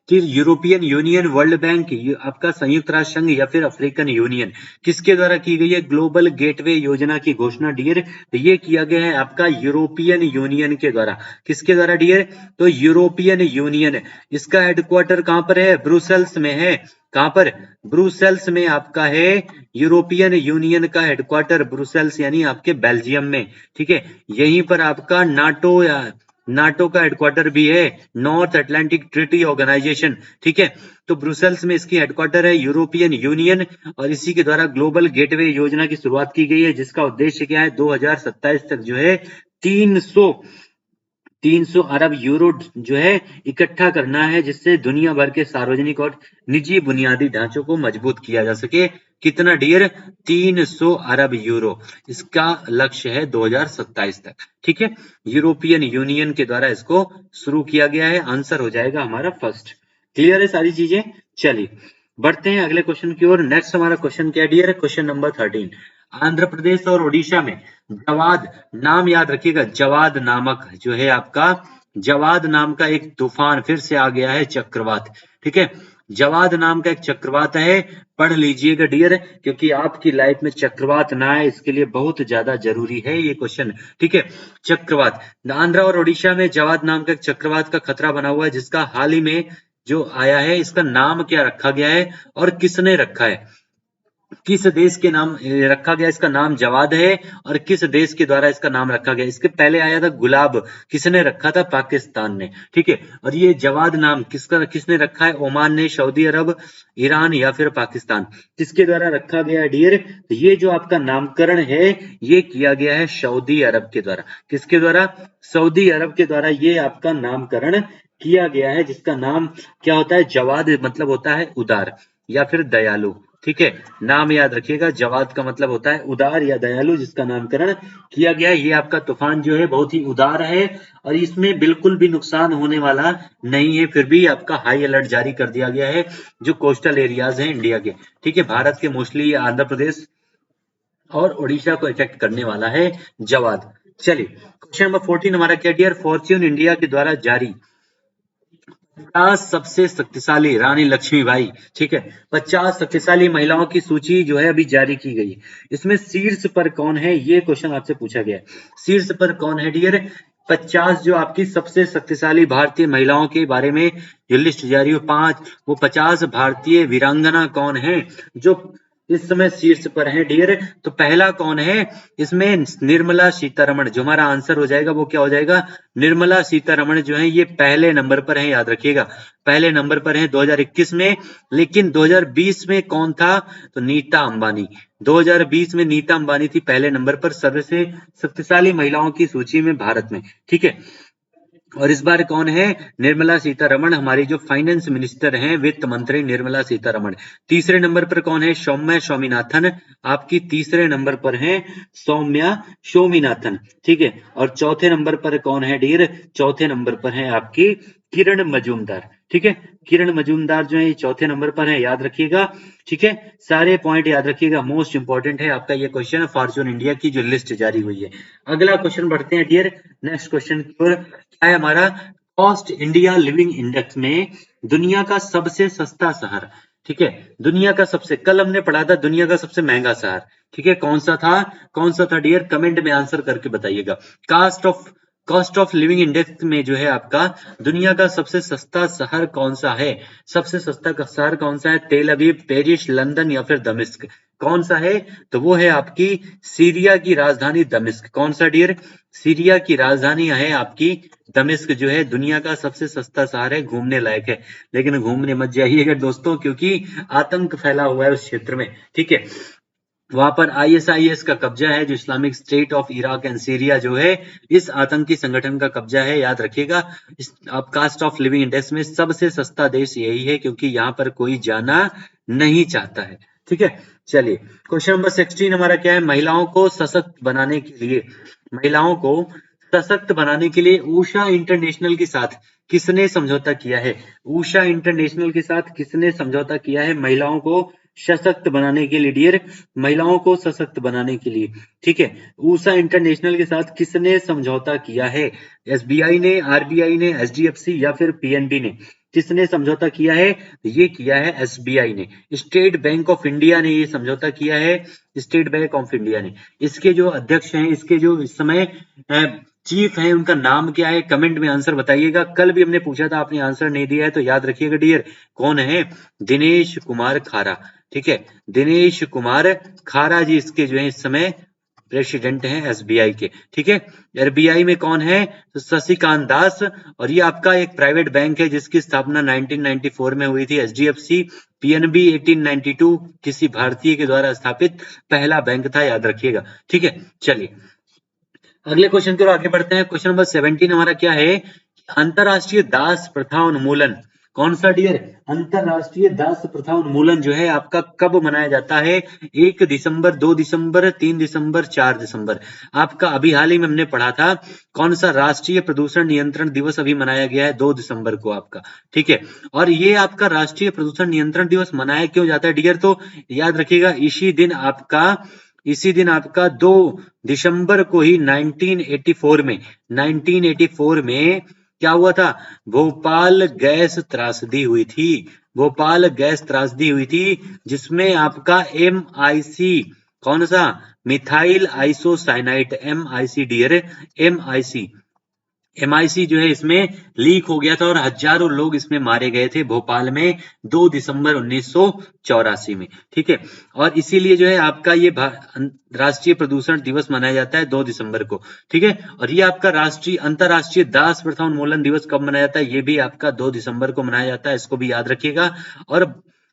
कि यूरोपियन यूनियन, वर्ल्ड बैंक, आपका संयुक्त राष्ट्र संघ या फिर अफ्रीकन यूनियन, किसके द्वारा की गई है ग्लोबल गेटवे योजना की घोषणा डियर? तो ये किया गया है आपका यूरोपियन यूनियन के द्वारा। किसके द्वारा डियर? तो यूरोपियन यूनियन। इसका हेडक्वार्टर कहां पर है? ब्रुसेल्स में है। कहां पर? ब्रुसेल्स में आपका है यूरोपियन यूनियन का हेडक्वार्टर, ब्रुसेल्स यानी आपके बेल्जियम में। ठीक है, यहीं पर आपका नाटो का हेडक्वार्टर भी है, नॉर्थ अटलांटिक ट्रीटी ऑर्गेनाइजेशन। ठीक है, तो ब्रुसेल्स में इसकी हेडक्वार्टर है, यूरोपियन यूनियन, और इसी के द्वारा ग्लोबल गेटवे योजना की शुरुआत की गई है, जिसका उद्देश्य क्या है? 2027 तक जो है 300 अरब यूरो जो है इकट्ठा करना है, जिससे दुनिया भर के सार्वजनिक और निजी बुनियादी ढांचों को मजबूत किया जा सके। कितना डियर? 300 अरब यूरो, इसका लक्ष्य है 2027 तक। ठीक है, यूरोपियन यूनियन के द्वारा इसको शुरू किया गया है। आंसर हो जाएगा हमारा फर्स्ट। क्लियर है सारी चीजें? चलिए, बढ़ते हैं अगले क्वेश्चन की ओर। नेक्स्ट हमारा क्वेश्चन क्या dear? Question number 13, Andhra Pradesh और ओडिशा में जवाद, नाम याद रखिएगा, जवाद नामक जो है आपका, जवाद नाम का एक तूफान फिर से आ गया है, चक्रवात। ठीक है, जवाद नाम का एक चक्रवात है, पढ़ लीजिएगा डियर, क्योंकि आपकी लाइफ में चक्रवात ना आए इसके लिए बहुत ज्यादा जरूरी है ये क्वेश्चन। ठीक है, चक्रवात, आंध्र और ओडिशा में जवाद नाम का एक चक्रवात का खतरा बना हुआ है, जिसका हाल ही में जो आया है, इसका नाम क्या रखा गया है और किसने रखा है? किस देश के नाम रखा गया? इसका नाम जवाद है, और किस देश के द्वारा इसका नाम रखा गया? इसके पहले आया था गुलाब, किसने रखा था? पाकिस्तान ने। ठीक है, और ये जवाद नाम किसने रखा है? ओमान ने, सऊदी अरब, ईरान या फिर पाकिस्तान? किसके द्वारा रखा गया है डियर? ये जो आपका नामकरण है ये किया गया है सऊदी अरब के द्वारा। किसके द्वारा? सऊदी अरब के द्वारा ये आपका नामकरण किया गया है, जिसका नाम क्या होता है? जवाद मतलब होता है उदार या फिर दयालु। ठीक है, नाम याद रखिएगा, जवाद का मतलब होता है उदार या दयालु, जिसका नामकरण किया गया है। ये आपका तूफान जो है बहुत ही उदार है, और इसमें बिल्कुल भी नुकसान होने वाला नहीं है, फिर भी आपका हाई अलर्ट जारी कर दिया गया है जो कोस्टल एरियाज हैं इंडिया के। ठीक है, भारत के मोस्टली आंध्र प्रदेश और उड़ीसा को इफेक्ट करने वाला है जवाद। चलिए, क्वेश्चन नंबर 14 हमारा क्या डियर? फॉर्च्यून इंडिया के द्वारा जारी 50 सबसे शक्तिशाली रानी लक्ष्मीबाई, ठीक है, 50 शक्तिशाली महिलाओं की सूची जो है अभी जारी की गई है। इसमें शीर्ष पर कौन है? ये क्वेश्चन आपसे पूछा गया है, शीर्ष पर कौन है डियर? 50 जो आपकी सबसे शक्तिशाली भारतीय महिलाओं के बारे में जो लिस्ट जारी हो, 5 वो 50 भारतीय वीरांगना कौन है जो इस समय शीर्ष पर है डियर? तो पहला कौन है इसमें? निर्मला सीतारमण। जो हमारा आंसर हो जाएगा वो क्या हो जाएगा? निर्मला सीतारमण जो है ये पहले नंबर पर है, याद रखिएगा, पहले नंबर पर है 2021 में। लेकिन 2020 में कौन था? तो नीता अंबानी। 2020 में नीता अंबानी थी पहले नंबर पर, सबसे शक्तिशाली महिलाओं की सूची में भारत में। ठीक है, और इस बार कौन है? निर्मला सीतारमण, हमारी जो फाइनेंस मिनिस्टर हैं, वित्त मंत्री निर्मला सीतारमण। तीसरे नंबर पर कौन है? सौम्या स्वामीनाथन, आपकी तीसरे नंबर पर है सौम्या स्वामीनाथन, ठीक है। और चौथे नंबर पर कौन है डियर? चौथे नंबर पर है आपकी किरण मजूमदार, ठीक है। किरण मजूमदार जो है ये चौथे नंबर पर है, याद रखिएगा, ठीक है। सारे पॉइंट याद रखिएगा, मोस्ट इंपॉर्टेंट है आपका ये क्वेश्चन, फॉर्च्यून इंडिया की जो लिस्ट जारी हुई है। अगला क्वेश्चन बढ़ते हैं डियर, नेक्स्ट क्वेश्चन की ओर। क्या है हमारा? कॉस्ट इंडिया लिविंग इंडेक्स में दुनिया का सबसे सस्ता शहर, ठीक है। दुनिया का सबसे, कल हमने पढ़ा था दुनिया का सबसे महंगा शहर, ठीक है। कौन सा था? कौन सा था डियर? कमेंट में आंसर करके बताइएगा। कॉस्ट ऑफ लिविंग इंडेक्स में जो है आपका दुनिया का सबसे सस्ता शहर कौन सा है? सबसे सस्ता का शहर कौन सा है? तेल अवीव, पेरिस, लंदन या फिर दमिश्क? कौन सा है? तो वो है आपकी सीरिया की राजधानी दमिश्क। कौन सा डियर? सीरिया की राजधानी है आपकी दमिश्क, जो है दुनिया का सबसे सस्ता शहर है, घूमने लायक है। लेकिन घूमने मत जाइएगा दोस्तों, क्योंकि आतंक फैला हुआ है उस क्षेत्र में, ठीक है। वहां पर आईएसआईएस का कब्जा है, जो Islamic state of Iraq and Syria जो है, इस आतंकी संगठन का कब्जा है, याद रखिएगा। अब कास्ट ऑफ लिविंग इंडेक्स में सबसे सस्ता देश यही है, क्योंकि यहाँ पर कोई जाना नहीं चाहता है, ठीक है। चलिए क्वेश्चन नंबर 16 हमारा क्या है? महिलाओं को सशक्त बनाने के लिए, महिलाओं को सशक्त बनाने के लिए ऊषा इंटरनेशनल के साथ किसने समझौता किया है? ऊषा इंटरनेशनल के साथ किसने समझौता किया है महिलाओं को सशक्त बनाने के लिए डियर? महिलाओं को सशक्त बनाने के लिए, ठीक है। ऊषा इंटरनेशनल के साथ किसने समझौता किया है? एसबीआई ने, आरबीआई ने, एचडीएफसी या फिर पीएनबी ने? किसने समझौता किया है? ये किया है एसबीआई ने। स्टेट बैंक ऑफ इंडिया ने ये समझौता किया है, स्टेट बैंक ऑफ इंडिया ने। इसके जो अध्यक्ष हैं, इसके जो इस समय चीफ है, उनका नाम क्या है? कमेंट में आंसर बताइएगा। कल भी हमने पूछा था, आपने आंसर नहीं दिया है, तो याद रखिएगा डियर, कौन है? दिनेश कुमार खारा, ठीक है। दिनेश कुमार खारा जी इसके जो है इस समय प्रेसिडेंट हैं एसबीआई के, ठीक है। आरबीआई में कौन है? तो शशिकांत दास। और ये आपका एक प्राइवेट बैंक है जिसकी स्थापना 1994 में हुई थी, एचडीएफसी। पीएनबी 1892 किसी भारतीय के द्वारा स्थापित पहला बैंक था, याद रखिएगा, ठीक है। चलिए अगले क्वेश्चन की ओर आगे बढ़ते हैं। क्वेश्चन नंबर 17 हमारा क्या है? अंतरराष्ट्रीय दास प्रथा उन्मूलन, कौन सा डियर? अंतरराष्ट्रीय दास प्रथा उन्मूलन जो है आपका कब मनाया जाता है? 1 दिसंबर, 2 दिसंबर, 3 दिसंबर, 4 दिसंबर? आपका अभी हाल ही में हमने पढ़ा था, कौन सा राष्ट्रीय प्रदूषण नियंत्रण दिवस अभी मनाया गया है? 2 दिसंबर को आपका, ठीक है। और ये आपका राष्ट्रीय प्रदूषण नियंत्रण दिवस मनाया क्यों जाता है डियर? तो याद रखिएगा, इसी दिन आपका 2 दिसंबर को ही 1984 में क्या हुआ था? भोपाल गैस त्रासदी हुई थी। भोपाल गैस त्रासदी हुई थी, जिसमें आपका MIC, कौन सा? Methyl isocyanate, MIC dear, MIC MIC जो है इसमें लीक हो गया था और हजारों लोग इसमें मारे गए थे भोपाल में 2 दिसंबर 1984 में, ठीक है। और इसीलिए जो है आपका ये राष्ट्रीय प्रदूषण दिवस मनाया जाता है 2 दिसंबर को, ठीक है। और ये आपका अंतरराष्ट्रीय दास प्रथा उन्मूलन दिवस कब मनाया जाता है? ये भी आपका 2 दिसंबर को मनाया जाता है, इसको भी याद रखिएगा। और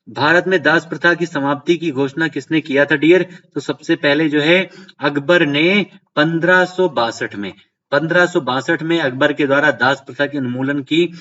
भारत में दास प्रथा की समाप्ति की घोषणा किसने किया था डियर? तो सबसे पहले जो है अकबर ने 1562 में, 1562 में अकबर के द्वारा दास प्रथा के उन्मूलन की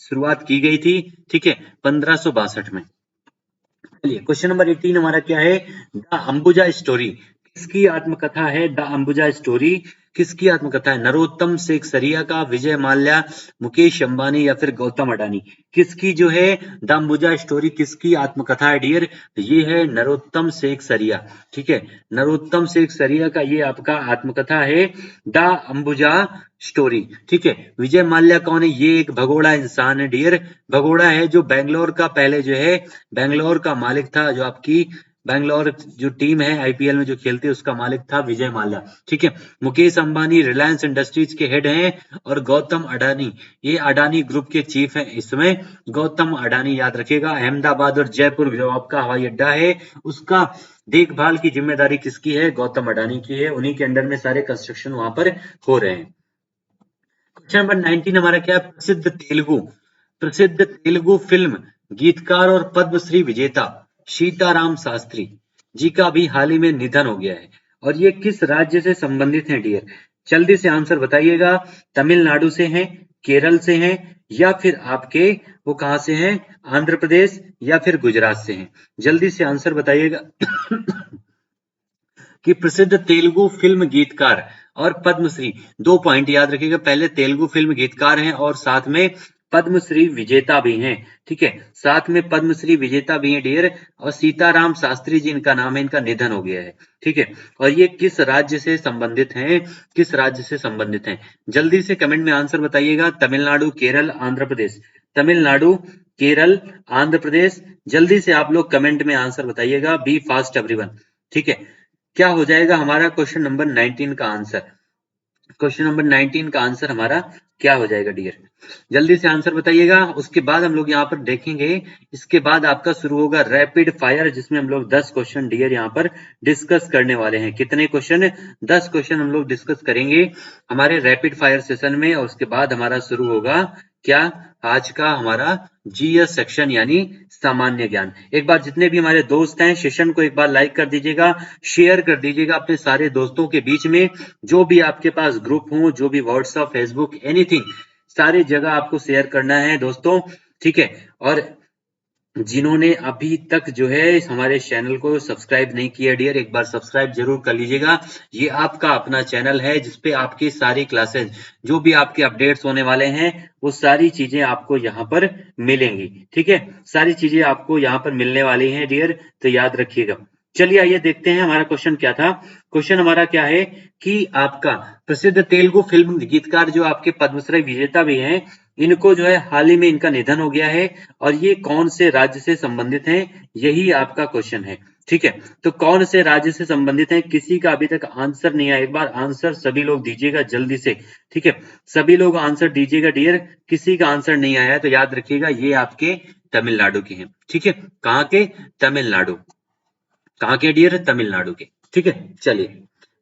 शुरुआत की गई थी, ठीक है, 1562 में। चलिए क्वेश्चन नंबर 18 हमारा क्या है? द अंबुजा स्टोरी किसकी आत्मकथा है? द अंबुजा स्टोरी किसकी आत्मकथा है? नरोत्तम शेख सरिया का, विजय माल्या, मुकेश अंबानी या फिर गौतम अडानी? किसकी जो है द अंबुजा स्टोरी किसकी आत्मकथा है डियर? ये है नरोत्तम शेख सरिया, ठीक है। नरोत्तम शेख सरिया का ये आपका आत्मकथा है द अंबुजा स्टोरी, ठीक है। विजय माल्या कौन है? ये एक भगोड़ा इंसान है डियर, भगोड़ा है जो बेंगलोर का पहले जो है बेंगलोर का मालिक था, जो आपकी बैंगलोर जो टीम है आईपीएल में जो खेलती है उसका मालिक था विजय माल्या, ठीक है। मुकेश अंबानी रिलायंस इंडस्ट्रीज के हेड हैं और गौतम अडानी ये अडानी ग्रुप के चीफ हैं इस समय। गौतम अडानी याद रखिएगा। अहमदाबाद और जयपुर जो आपका हवाई अड्डा है उसका देखभाल की जिम्मेदारी किसकी है? गौतम अडानी की है, उन्हीं के अंडर में सारे कंस्ट्रक्शन वहां पर हो रहे हैं। क्वेश्चन नंबर 19 हमारा क्या है? प्रसिद्ध तेलुगु फिल्म गीतकार और पद्मश्री विजेता सीताराम शास्त्री जी का भी हाल ही में निधन हो गया है, और ये किस राज्य से संबंधित हैं डियर? जल्दी से आंसर बताइएगा। तमिलनाडु से हैं, केरल से हैं या फिर आपके वो कहां से हैं, आंध्र प्रदेश या फिर गुजरात से हैं। जल्दी से आंसर बताइएगा। कि प्रसिद्ध तेलुगु फिल्म गीतकार और पद्मश्री, 2 पॉइंट याद रखिएगा, पहले तेलुगु फिल्म गीतकार हैं और साथ में पद्मश्री विजेता भी हैं, ठीक है, साथ में पद्मश्री विजेता भी हैं डियर, और सीताराम शास्त्री जी इनका नाम है, इनका निधन हो गया है, ठीक है। और ये किस राज्य से संबंधित हैं, किस राज्य से संबंधित हैं, जल्दी से कमेंट में आंसर बताइएगा। तमिलनाडु, केरल, आंध्र प्रदेश, तमिलनाडु, केरल, आंध्र प्रदेश, जल्दी से आप लोग कमेंट में आंसर बताइएगा, बी फास्ट एवरीवन, ठीक है। क्या हो जाएगा हमारा क्वेश्चन नंबर 19 का आंसर, क्वेश्चन नंबर 19 का आंसर हमारा क्या हो जाएगा डियर, जल्दी से आंसर बताइएगा। उसके बाद हम लोग यहाँ पर देखेंगे, इसके बाद आपका शुरू होगा रैपिड फायर, जिसमें हम लोग 10 क्वेश्चन डियर यहाँ पर डिस्कस करने वाले हैं। कितने क्वेश्चन, 10 क्वेश्चन हम लोग डिस्कस करेंगे हमारे रैपिड फायर सेशन में, और उसके बाद हमारा शुरू होगा क्या, आज का हमारा जीएस सेक्शन यानी सामान्य ज्ञान। एक बार जितने भी हमारे दोस्त हैं सेशन को एक बार लाइक कर दीजिएगा, शेयर कर दीजिएगा अपने सारे दोस्तों के बीच में, जो भी आपके पास ग्रुप हो, जो भी व्हाट्सएप, फेसबुक, एनीथिंग, सारी जगह आपको शेयर करना है दोस्तों, ठीक है। और जिन्होंने अभी तक जो है हमारे चैनल को सब्सक्राइब नहीं किया डियर, एक बार सब्सक्राइब जरूर कर लीजिएगा। ये आपका अपना चैनल है जिसपे आपकी सारी क्लासेस, जो भी आपके अपडेट्स होने वाले हैं, वो सारी चीजें आपको यहाँ पर मिलेंगी, ठीक है, सारी चीजें आपको यहाँ पर मिलने वाली हैं डियर, तो याद रखिएगा। चलिए आइए देखते हैं हमारा क्वेश्चन क्या था। क्वेश्चन हमारा क्या है कि आपका प्रसिद्ध तेलुगु फिल्म गीतकार जो आपके पद्मश्री विजेता भी हैं, इनको जो है हाल ही में इनका निधन हो गया है, और ये कौन से राज्य से संबंधित हैं, यही आपका क्वेश्चन है, ठीक है। तो कौन से राज्य से संबंधित हैं, किसी का अभी तक आंसर नहीं आया, एक बार आंसर सभी लोग दीजिएगा जल्दी से, ठीक है, सभी लोग आंसर दीजिएगा डियर, किसी का आंसर नहीं आया तो याद रखिएगा ये आपके तमिलनाडु के हैं, ठीक है, कहाँ के, तमिलनाडु, कहाँ के डियर, तमिलनाडु के, ठीक है। चलिए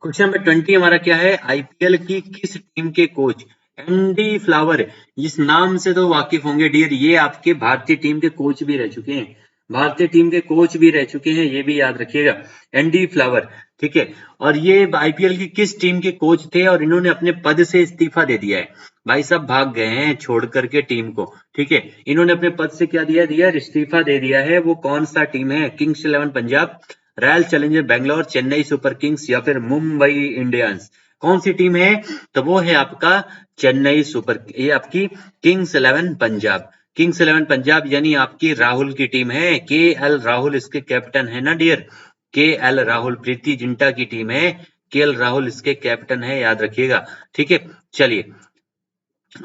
क्वेश्चन नंबर 20 हमारा क्या है, आईपीएल की किस टीम के कोच एंडी फ्लावर, इस नाम से तो वाकिफ होंगे डियर, ये आपके भारतीय टीम के कोच भी रह चुके हैं, भारतीय टीम के कोच भी रह चुके हैं, ये भी याद रखिएगा, एंडी फ्लावर, ठीक है। और ये आईपीएल की किस टीम के कोच थे, और इन्होंने अपने पद से इस्तीफा दे दिया है, भाई साहब भाग गए हैं छोड़ करके टीम को, ठीक है, इन्होंने अपने पद से क्या दिया दिया, इस्तीफा दे दिया है। वो कौन सा टीम है, Kings 11 Punjab, royal challenger Bangalore, Chennai super Kings या फिर मुंबई इंडियंस, कौन सी टीम है, तो वो है आपका चेन्नई सुपर, ये आपकी किंग्स 11 पंजाब, किंग्स 11 पंजाब यानी आपकी राहुल की टीम है, के एल राहुल इसके कैप्टन है ना डियर, के एल राहुल, प्रीति जिंटा की टीम है, के एल राहुल इसके कैप्टन है, याद रखिएगा, ठीक है। चलिए,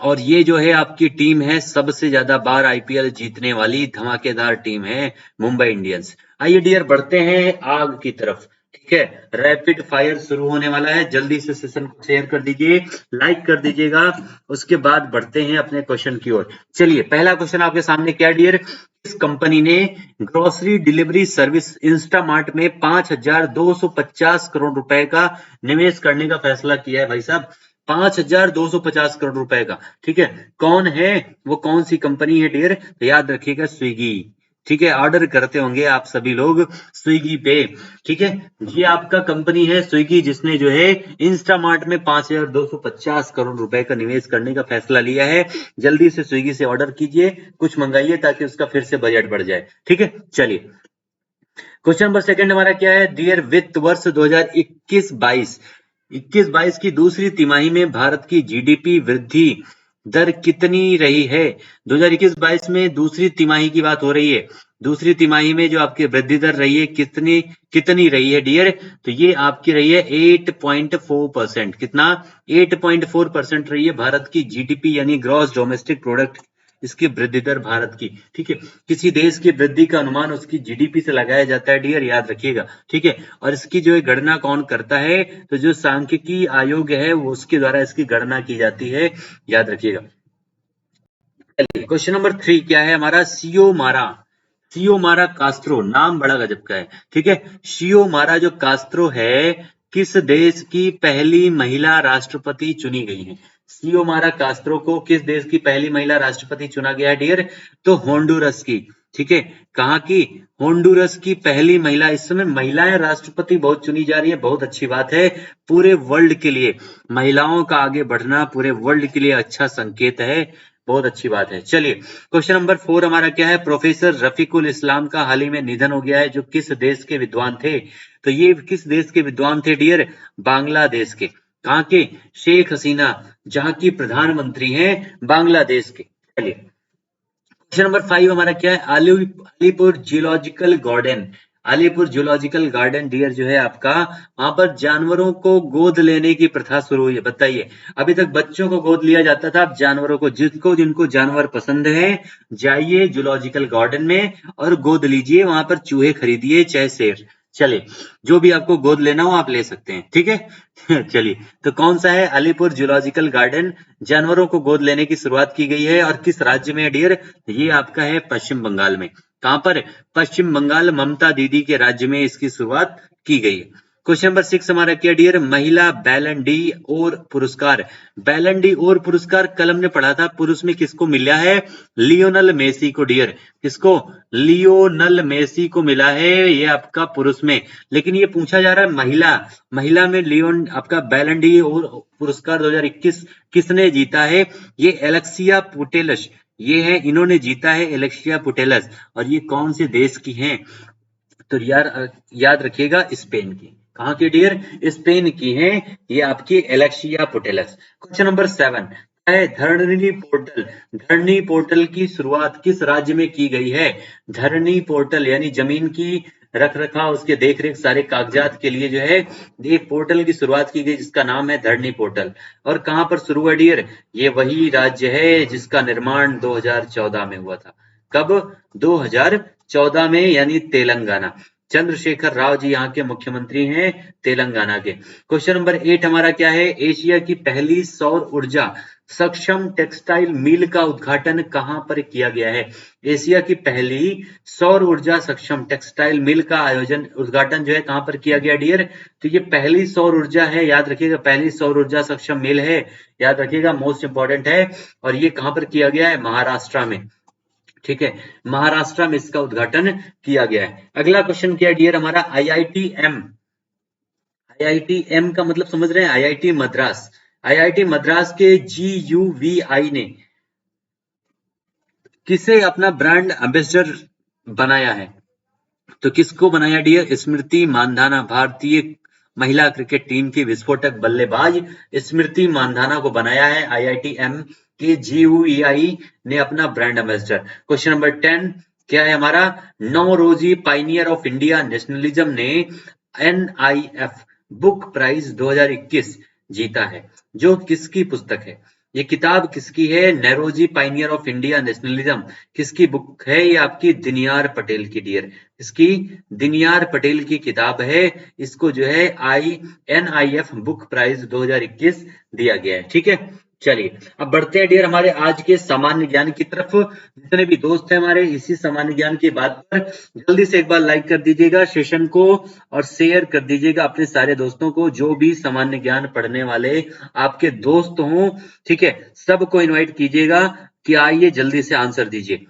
और ये जो है आपकी टीम है सबसे ज्यादा बार आईपीएल जीतने वाली धमाकेदार टीम है मुंबई इंडियंस। आइए डियर बढ़ते हैं आग की तरफ, ठीक है, रैपिड फायर शुरू होने वाला है, जल्दी से सेशन को शेयर कर दीजिए, लाइक कर दीजिएगा, उसके बाद बढ़ते हैं अपने क्वेश्चन की ओर। चलिए पहला क्वेश्चन आपके सामने क्या डियर, इस कंपनी ने ग्रोसरी डिलीवरी सर्विस इंस्टामार्ट में 5,250 करोड़ रुपए का निवेश करने का फैसला किया है, भाई साहब 5,250 करोड़ रुपए का, ठीक है, कौन है वो, कौन सी कंपनी है डियर, तो याद रखिएगा स्विगी, ठीक है, ऑर्डर करते होंगे आप सभी लोग स्विगी पे, ठीक है, ये आपका कंपनी है स्विगी, जिसने जो है इंस्टामार्ट में 5,250 करोड़ रुपए का निवेश करने का फैसला लिया है। जल्दी से स्विगी से ऑर्डर कीजिए, कुछ मंगाइए ताकि उसका फिर से बजट बढ़ जाए, ठीक है। चलिए क्वेश्चन नंबर सेकंड हमारा क्या है डियर, वित्त वर्ष 2021-22 21-22 की दूसरी तिमाही में भारत की जीडीपी वृद्धि दर कितनी रही है, 2021-22 में दूसरी तिमाही की बात हो रही है, दूसरी तिमाही में जो आपकी वृद्धि दर रही है कितनी कितनी रही है डियर, तो ये आपकी रही है 8.4%, कितना 8.4% रही है भारत की जीडीपी यानी ग्रॉस डोमेस्टिक प्रोडक्ट, इसकी वृद्धि दर भारत की, ठीक है, किसी देश की वृद्धि का अनुमान उसकी जीडीपी से लगाया जाता है डियर, याद रखिएगा, ठीक है। और इसकी जो है गणना कौन करता है, तो जो सांख्यिकी आयोग है वो उसके द्वारा इसकी गणना की जाती है, याद रखिएगा। चलिए क्वेश्चन नंबर 3 क्या है हमारा, सियोमारा, सियोमारा कास्त्रो, नाम बड़ा गजब का है, ठीक है, सियोमारा जो कास्त्रो है किस देश की पहली महिला राष्ट्रपति चुनी गई है, सियोमारा कास्त्रो को किस देश की पहली महिला राष्ट्रपति चुना गया है डियर, तो होंडुरस की, ठीक है, कहाँ की? होंडुरस की पहली महिला। इस समय महिलाएं राष्ट्रपति बहुत चुनी जा रही है, बहुत अच्छी बात है। पूरे वर्ल्ड के लिए महिलाओं का आगे बढ़ना पूरे वर्ल्ड के लिए अच्छा संकेत है, बहुत अच्छी बात है। चलिए क्वेश्चन नंबर 4 हमारा क्या है? प्रोफेसर रफीकुल इस्लाम का हाल ही में निधन हो गया है, जो किस देश के विद्वान थे? तो ये किस देश के विद्वान थे डियर? बांग्लादेश के। कहाँ के? शेख हसीना, जहाँ की प्रधानमंत्री हैं बांग्लादेश के। चलिए क्वेश्चन नंबर 5 हमारा क्या है? Alipore geological garden. Alipore geological garden dear जो है आपका, वहां पर जानवरों को गोद लेने की प्रथा शुरू हुई है। बताइए, अभी तक बच्चों को गोद लिया जाता था, अब जानवरों को, जिनको जिनको जानवर पसंद है जाइए जूलॉजिकल गार्डन में और गोद लीजिए, वहां पर चूहे खरीदिए चाहे शेर। चलिए, जो भी आपको गोद लेना हो आप ले सकते हैं, ठीक है। चलिए, तो कौन सा है? Alipur zoological garden. जानवरों को गोद लेने की शुरुआत की गई है और किस राज्य में है डियर? ये आपका है पश्चिम बंगाल में। कहां पर? पश्चिम बंगाल, ममता दीदी के राज्य में इसकी शुरुआत की गई है। क्वेश्चन नंबर 6 हमारा क्या डियर? महिला बैलन डी और पुरस्कार। बैलन डी और पुरस्कार कल हमने पढ़ा था, पुरुष में किसको मिला है? लियोनल मेसी को डियर। किसको? लियोनल मेसी को मिला है ये आपका पुरुष में। लेकिन ये पूछा जा रहा है महिला, महिला में लियोन आपका बैलन डी और पुरस्कार 2021 किसने जीता है? ये एलेक्सिया पुटेलस, ये है, इन्होंने जीता है एलेक्सिया पुटेलस। और ये कौन से देश की हैं? तो याद रखिएगा, स्पेन की। कहाँ की डियर? स्पेन की हैं ये आपकी एलेक्सिया पुटेलस। क्वेश्चन नंबर 7 है धरणी पोर्टल। धरणी पोर्टल की शुरुआत किस राज्य में की गई है? धरणी पोर्टल यानी जमीन की रख रखाव, उसके देख रेख, सारे कागजात के लिए जो है एक पोर्टल की शुरुआत की गई जिसका नाम है धरणी पोर्टल। और कहां पर शुरू हुआ डियर? ये वही राज्य है जिसका निर्माण 2014 में हुआ था। कब? 2014 में, यानी तेलंगाना। चंद्रशेखर राव जी यहाँ के मुख्यमंत्री हैं तेलंगाना के। क्वेश्चन नंबर 8 हमारा क्या है? एशिया की पहली सौर ऊर्जा सक्षम टेक्सटाइल मिल का उद्घाटन कहां पर किया गया है? एशिया की पहली सौर ऊर्जा सक्षम टेक्सटाइल मिल का उद्घाटन जो है कहां पर किया गया डियर? तो ये पहली सौर ऊर्जा है, याद रखिएगा, पहली सौर ऊर्जा सक्षम मिल है, याद रखिएगा, मोस्ट इंपॉर्टेंट है। और ये कहां पर किया गया है? महाराष्ट्र में। ठीक है, महाराष्ट्र में इसका उद्घाटन किया गया है। अगला क्वेश्चन क्या है डियर हमारा? आईआईटीएम। आईआईटीएम का मतलब समझ रहे हैं? आईआईटी मद्रास। आईआईटी मद्रास के जीयूवीआई ने किसे अपना ब्रांड एम्बेसडर बनाया है? तो किसको बनाया डियर? स्मृति मानधाना, भारतीय महिला क्रिकेट टीम की विस्फोटक बल्लेबाज स्मृति मानधाना को बनाया है आईआईटीएम के जीयूईआई ने अपना ब्रांड एम्बेसडर। क्वेश्चन नंबर 10 क्या है हमारा? Naoroji pioneer of India nationalism ने एनआईएफ बुक प्राइज 2021 जीता है, जो किसकी पुस्तक है? ये किताब किसकी है? Naoroji pioneer of India nationalism किसकी बुक है? ये आपकी दिनयार पटेल की डियर। इसकी दिनयार पटेल की किताब है। इसको जो है एनआईएफ बुक प्राइज 2021 दिया गया है। ठीक है, चलिए अब बढ़ते हैं डियर हमारे आज के सामान्य ज्ञान की तरफ। जितने भी दोस्त हैं हमारे इसी सामान्य ज्ञान की बात पर जल्दी से एक बार लाइक कर दीजिएगा सेशन को और शेयर कर दीजिएगा अपने सारे दोस्तों को, जो भी सामान्य ज्ञान पढ़ने वाले आपके दोस्त हों। ठीक है, सबको इनवाइट कीजिएगा कि आइए जल्दी से आंसर दीजिए।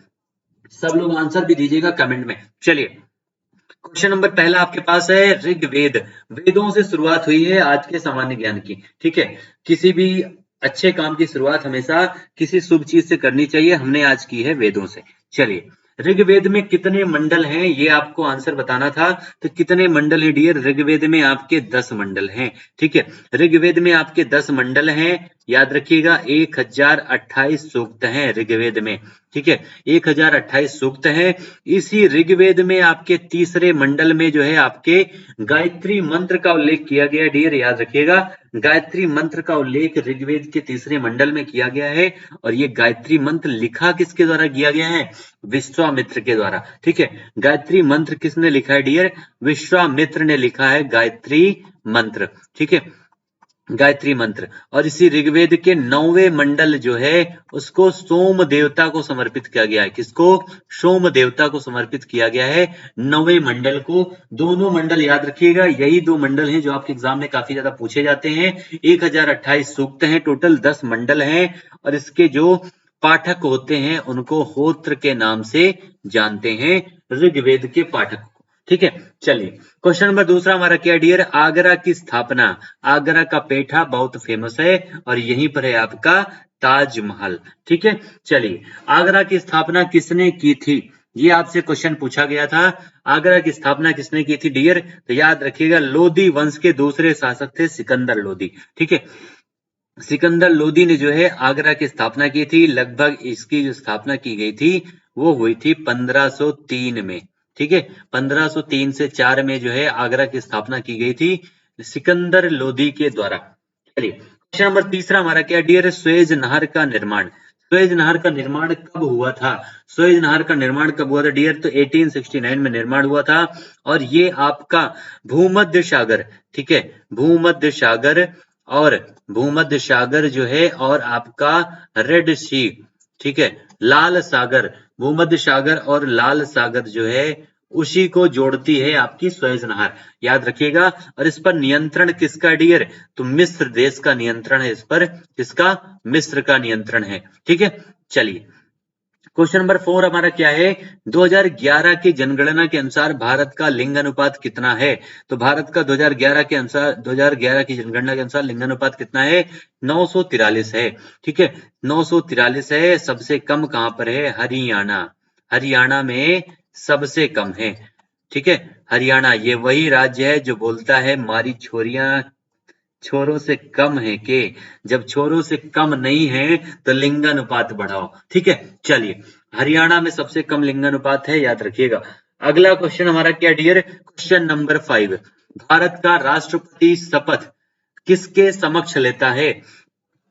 सब लोग आंसर भी दीजिएगा कमेंट में। चलिए क्वेश्चन नंबर पहला आपके पास है ऋग्वेद। वेदों से शुरुआत हुई है आज के सामान्य ज्ञान की। ठीक है, किसी भी अच्छे काम की शुरुआत हमेशा किसी शुभ चीज से करनी चाहिए, हमने आज की है वेदों से। चलिए, ऋग्वेद में कितने मंडल हैं ये आपको आंसर बताना था। तो कितने मंडल हैं डियर? ऋग्वेद में आपके 10 मंडल हैं। ठीक है, ऋग्वेद में आपके 10 मंडल हैं, याद रखिएगा। 1028 सूक्त हैं ऋग्वेद में। ठीक है, 1028 सूक्त हैं। इसी ऋग्वेद में आपके तीसरे मंडल में जो है आपके गायत्री मंत्र का उल्लेख किया गया डियर, याद रखिएगा। गायत्री मंत्र का उल्लेख ऋग्वेद के तीसरे मंडल में किया गया है। और ये गायत्री मंत्र लिखा किसके द्वारा किया गया है? विश्वामित्र के द्वारा। ठीक है, गायत्री मंत्र किसने लिखा है डियर? विश्वामित्र ने लिखा है गायत्री मंत्र। ठीक है, गायत्री मंत्र। और इसी ऋग्वेद के 9वें मंडल जो है उसको सोम देवता को समर्पित किया गया है। किसको? सोम देवता को समर्पित किया गया है 9वें मंडल को। दोनों मंडल याद रखिएगा, यही दो मंडल हैं जो आपके एग्जाम में काफी ज्यादा पूछे जाते हैं। 1028 सूक्त हैं टोटल, 10 मंडल हैं और इसके जो पाठक होते हैं उनको होत्र के नाम से जानते हैं, ऋग्वेद के पाठक को। ठीक है, चलिए क्वेश्चन नंबर दूसरा हमारा क्या डियर, आगरा की स्थापना, आगरा का पेठा बहुत फेमस है और यहीं पर है आपका ताजमहल। ठीक है, चलिए आगरा की स्थापना किसने की थी, ये आपसे क्वेश्चन पूछा गया था। आगरा की स्थापना किसने की थी डियर, तो याद रखिएगा लोधी वंश के दूसरे शासक थे सिकंदर लोधी। ठीक है, सिकंदर लोधी ने जो है आगरा की स्थापना की थी। लगभग इसकी जो स्थापना की गई थी वो हुई थी 1503 में। ठीक है, 1503 से 4 में जो है आगरा की स्थापना की गई थी सिकंदर लोधी के द्वारा। चलिए क्वेश्चन नंबर तीसरा हमारा क्या डियर, स्वेज नहर का निर्माण, स्वेज नहर का निर्माण कब हुआ था, स्वेज नहर का निर्माण कब हुआ था डियर, तो 1869 में निर्माण हुआ था और ये आपका भूमध्य सागर, ठीक है, भूमध्य सागर और भूमध्य सागर जो है और आपका रेड सी, ठीक है, लाल सागर, भूमध्य सागर और लाल सागर जो है उसी को जोड़ती है आपकी स्वेज नहर, याद रखिएगा। और इस पर नियंत्रण किसका डियर, तो मिस्र देश का नियंत्रण है इस पर, किसका, मिस्र का नियंत्रण है। ठीक है, चलिए क्वेश्चन नंबर 4 हमारा क्या है, 2011 की जनगणना के अनुसार भारत का लिंग अनुपात कितना है, तो भारत का 2011 के अनुसार, 2011 की जनगणना के अनुसार लिंग अनुपात कितना है, 943 है। ठीक है, 943 है। सबसे कम कहां पर है, हरियाणा, हरियाणा में सबसे कम है। ठीक है, हरियाणा ये वही राज्य है जो बोलता है मारी छोरियां छोरों से कम है के, जब छोरों से कम नहीं है तो लिंगानुपात बढ़ाओ। ठीक है, चलिए हरियाणा में सबसे कम लिंगानुपात है, याद रखिएगा। अगला क्वेश्चन हमारा क्या डियर, क्वेश्चन नंबर 5, भारत का राष्ट्रपति शपथ किसके समक्ष लेता है,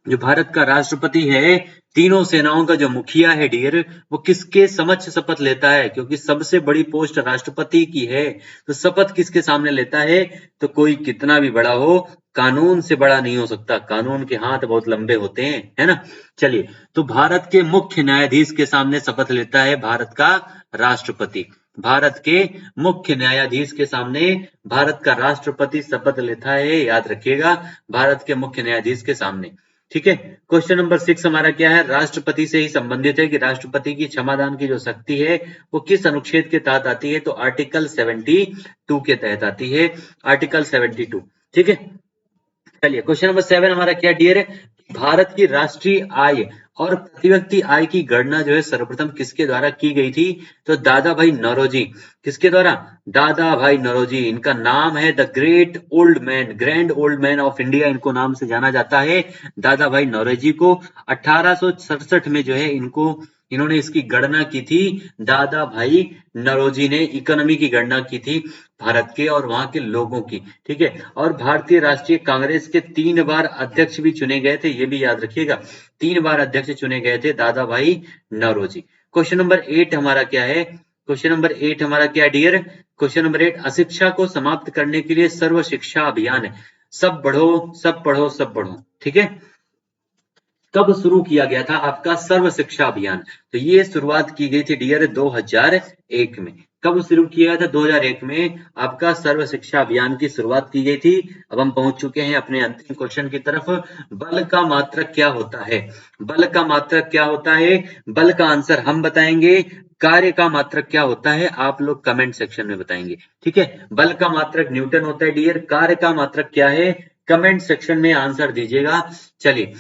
जो भारत का राष्ट्रपति है, तीनों सेनाओं का जो मुखिया है डियर, वो किसके समक्ष शपथ लेता है, क्योंकि सबसे बड़ी पोस्ट राष्ट्रपति की है, तो शपथ किसके सामने लेता है, तो कोई कितना भी बड़ा हो कानून से बड़ा नहीं हो सकता, कानून के हाथ बहुत लंबे होते हैं, है ना। चलिए तो भारत के मुख्य न्यायाधीश के सामने शपथ लेता है भारत का राष्ट्रपति, भारत के मुख्य न्यायाधीश के सामने भारत का राष्ट्रपति शपथ लेता है, याद रखिएगा, भारत के मुख्य न्यायाधीश के सामने। ठीक है, क्वेश्चन नंबर 6 हमारा क्या है, राष्ट्रपति से ही संबंधित है कि राष्ट्रपति की क्षमादान की जो शक्ति है वो किस अनुच्छेद के तहत आती है, तो आर्टिकल 72 के तहत आती है, आर्टिकल 72। ठीक है, चलिए क्वेश्चन नंबर 7 हमारा क्या डियर है, भारत की राष्ट्रीय आय और प्रति व्यक्ति आय की गणना जो है सर्वप्रथम किसके द्वारा की गई थी, तो दादा भाई नौरोजी, किसके द्वारा, दादा भाई नौरोजी, इनका नाम है the great old man, grand old man of India, इनको नाम से जाना जाता है, दादा भाई नौरोजी को। 1867 में जो है इनको, इन्होंने इसकी गणना की थी, दादा भाई नौरोजी ने इकोनॉमी की गणना की थी भारत के और वहां के लोगों की। ठीक है, और भारतीय राष्ट्रीय कांग्रेस के 3 बार अध्यक्ष भी चुने गए थे, ये भी याद रखिएगा, 3 बार अध्यक्ष चुने गए थे दादा भाई नौरोजी। क्वेश्चन नंबर 8 हमारा क्या है, क्वेश्चन नंबर 8 हमारा क्या डियर, क्वेश्चन नंबर 8, अशिक्षा को समाप्त करने के लिए सर्व शिक्षा अभियान, सब पढ़ो सब पढ़ो सब बढ़ो, ठीक है, कब शुरू किया गया था आपका सर्व शिक्षा अभियान, तो ये शुरुआत की गई थी डियर 2001 में। कब शुरू किया था, 2001 में आपका सर्व शिक्षा अभियान की शुरुआत की गई थी। अब हम पहुंच चुके हैं अपने अंतिम क्वेश्चन की तरफ, बल का मात्रक क्या होता है, बल का मात्रक क्या होता है, बल का आंसर हम बताएंगे, कार्य का मात्रक क्या होता है आप लोग कमेंट सेक्शन में बताएंगे। ठीक है, बल का मात्रक न्यूटन होता है डियर, कार्य का मात्रक क्या है, कमेंट सेक्शन में आंसर दीजिएगा। चलिए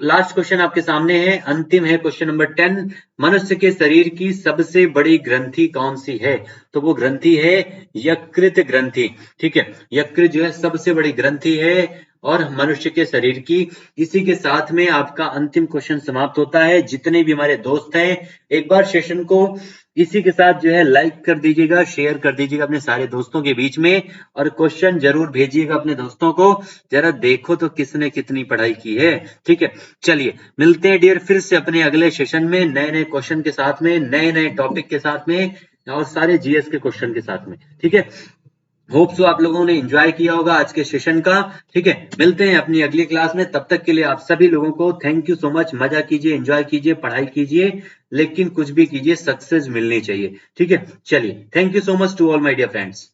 लास्ट क्वेश्चन आपके सामने है, अंतिम है क्वेश्चन नंबर 10, मनुष्य के शरीर की सबसे बड़ी ग्रंथि कौन सी है, तो वो ग्रंथि है यकृत ग्रंथि। ठीक है, यकृत जो है सबसे बड़ी ग्रंथि है और मनुष्य के शरीर की। इसी के साथ में आपका अंतिम क्वेश्चन समाप्त होता है। जितने भी हमारे दोस्त हैं एक बार सेशन को इसी के साथ जो है लाइक कर दीजिएगा, शेयर कर दीजिएगा अपने सारे दोस्तों के बीच में और क्वेश्चन जरूर भेजिएगा अपने दोस्तों को, जरा देखो तो किसने कितनी पढ़ाई की है। ठीक है, चलिए मिलते हैं डियर फिर से अपने अगले सेशन में नए नए क्वेश्चन के साथ में, नए नए टॉपिक के साथ में और सारे जीएस के क्वेश्चन के साथ में। ठीक है, होप सो आप लोगों ने एंजॉय किया होगा आज के सेशन का। ठीक है, मिलते हैं अपनी अगली क्लास में, तब तक के लिए आप सभी लोगों को थैंक यू सो मच। मजा कीजिए, एंजॉय कीजिए, पढ़ाई कीजिए, लेकिन कुछ भी कीजिए सक्सेस मिलनी चाहिए। ठीक है, चलिए thank you so much to all my dear friends.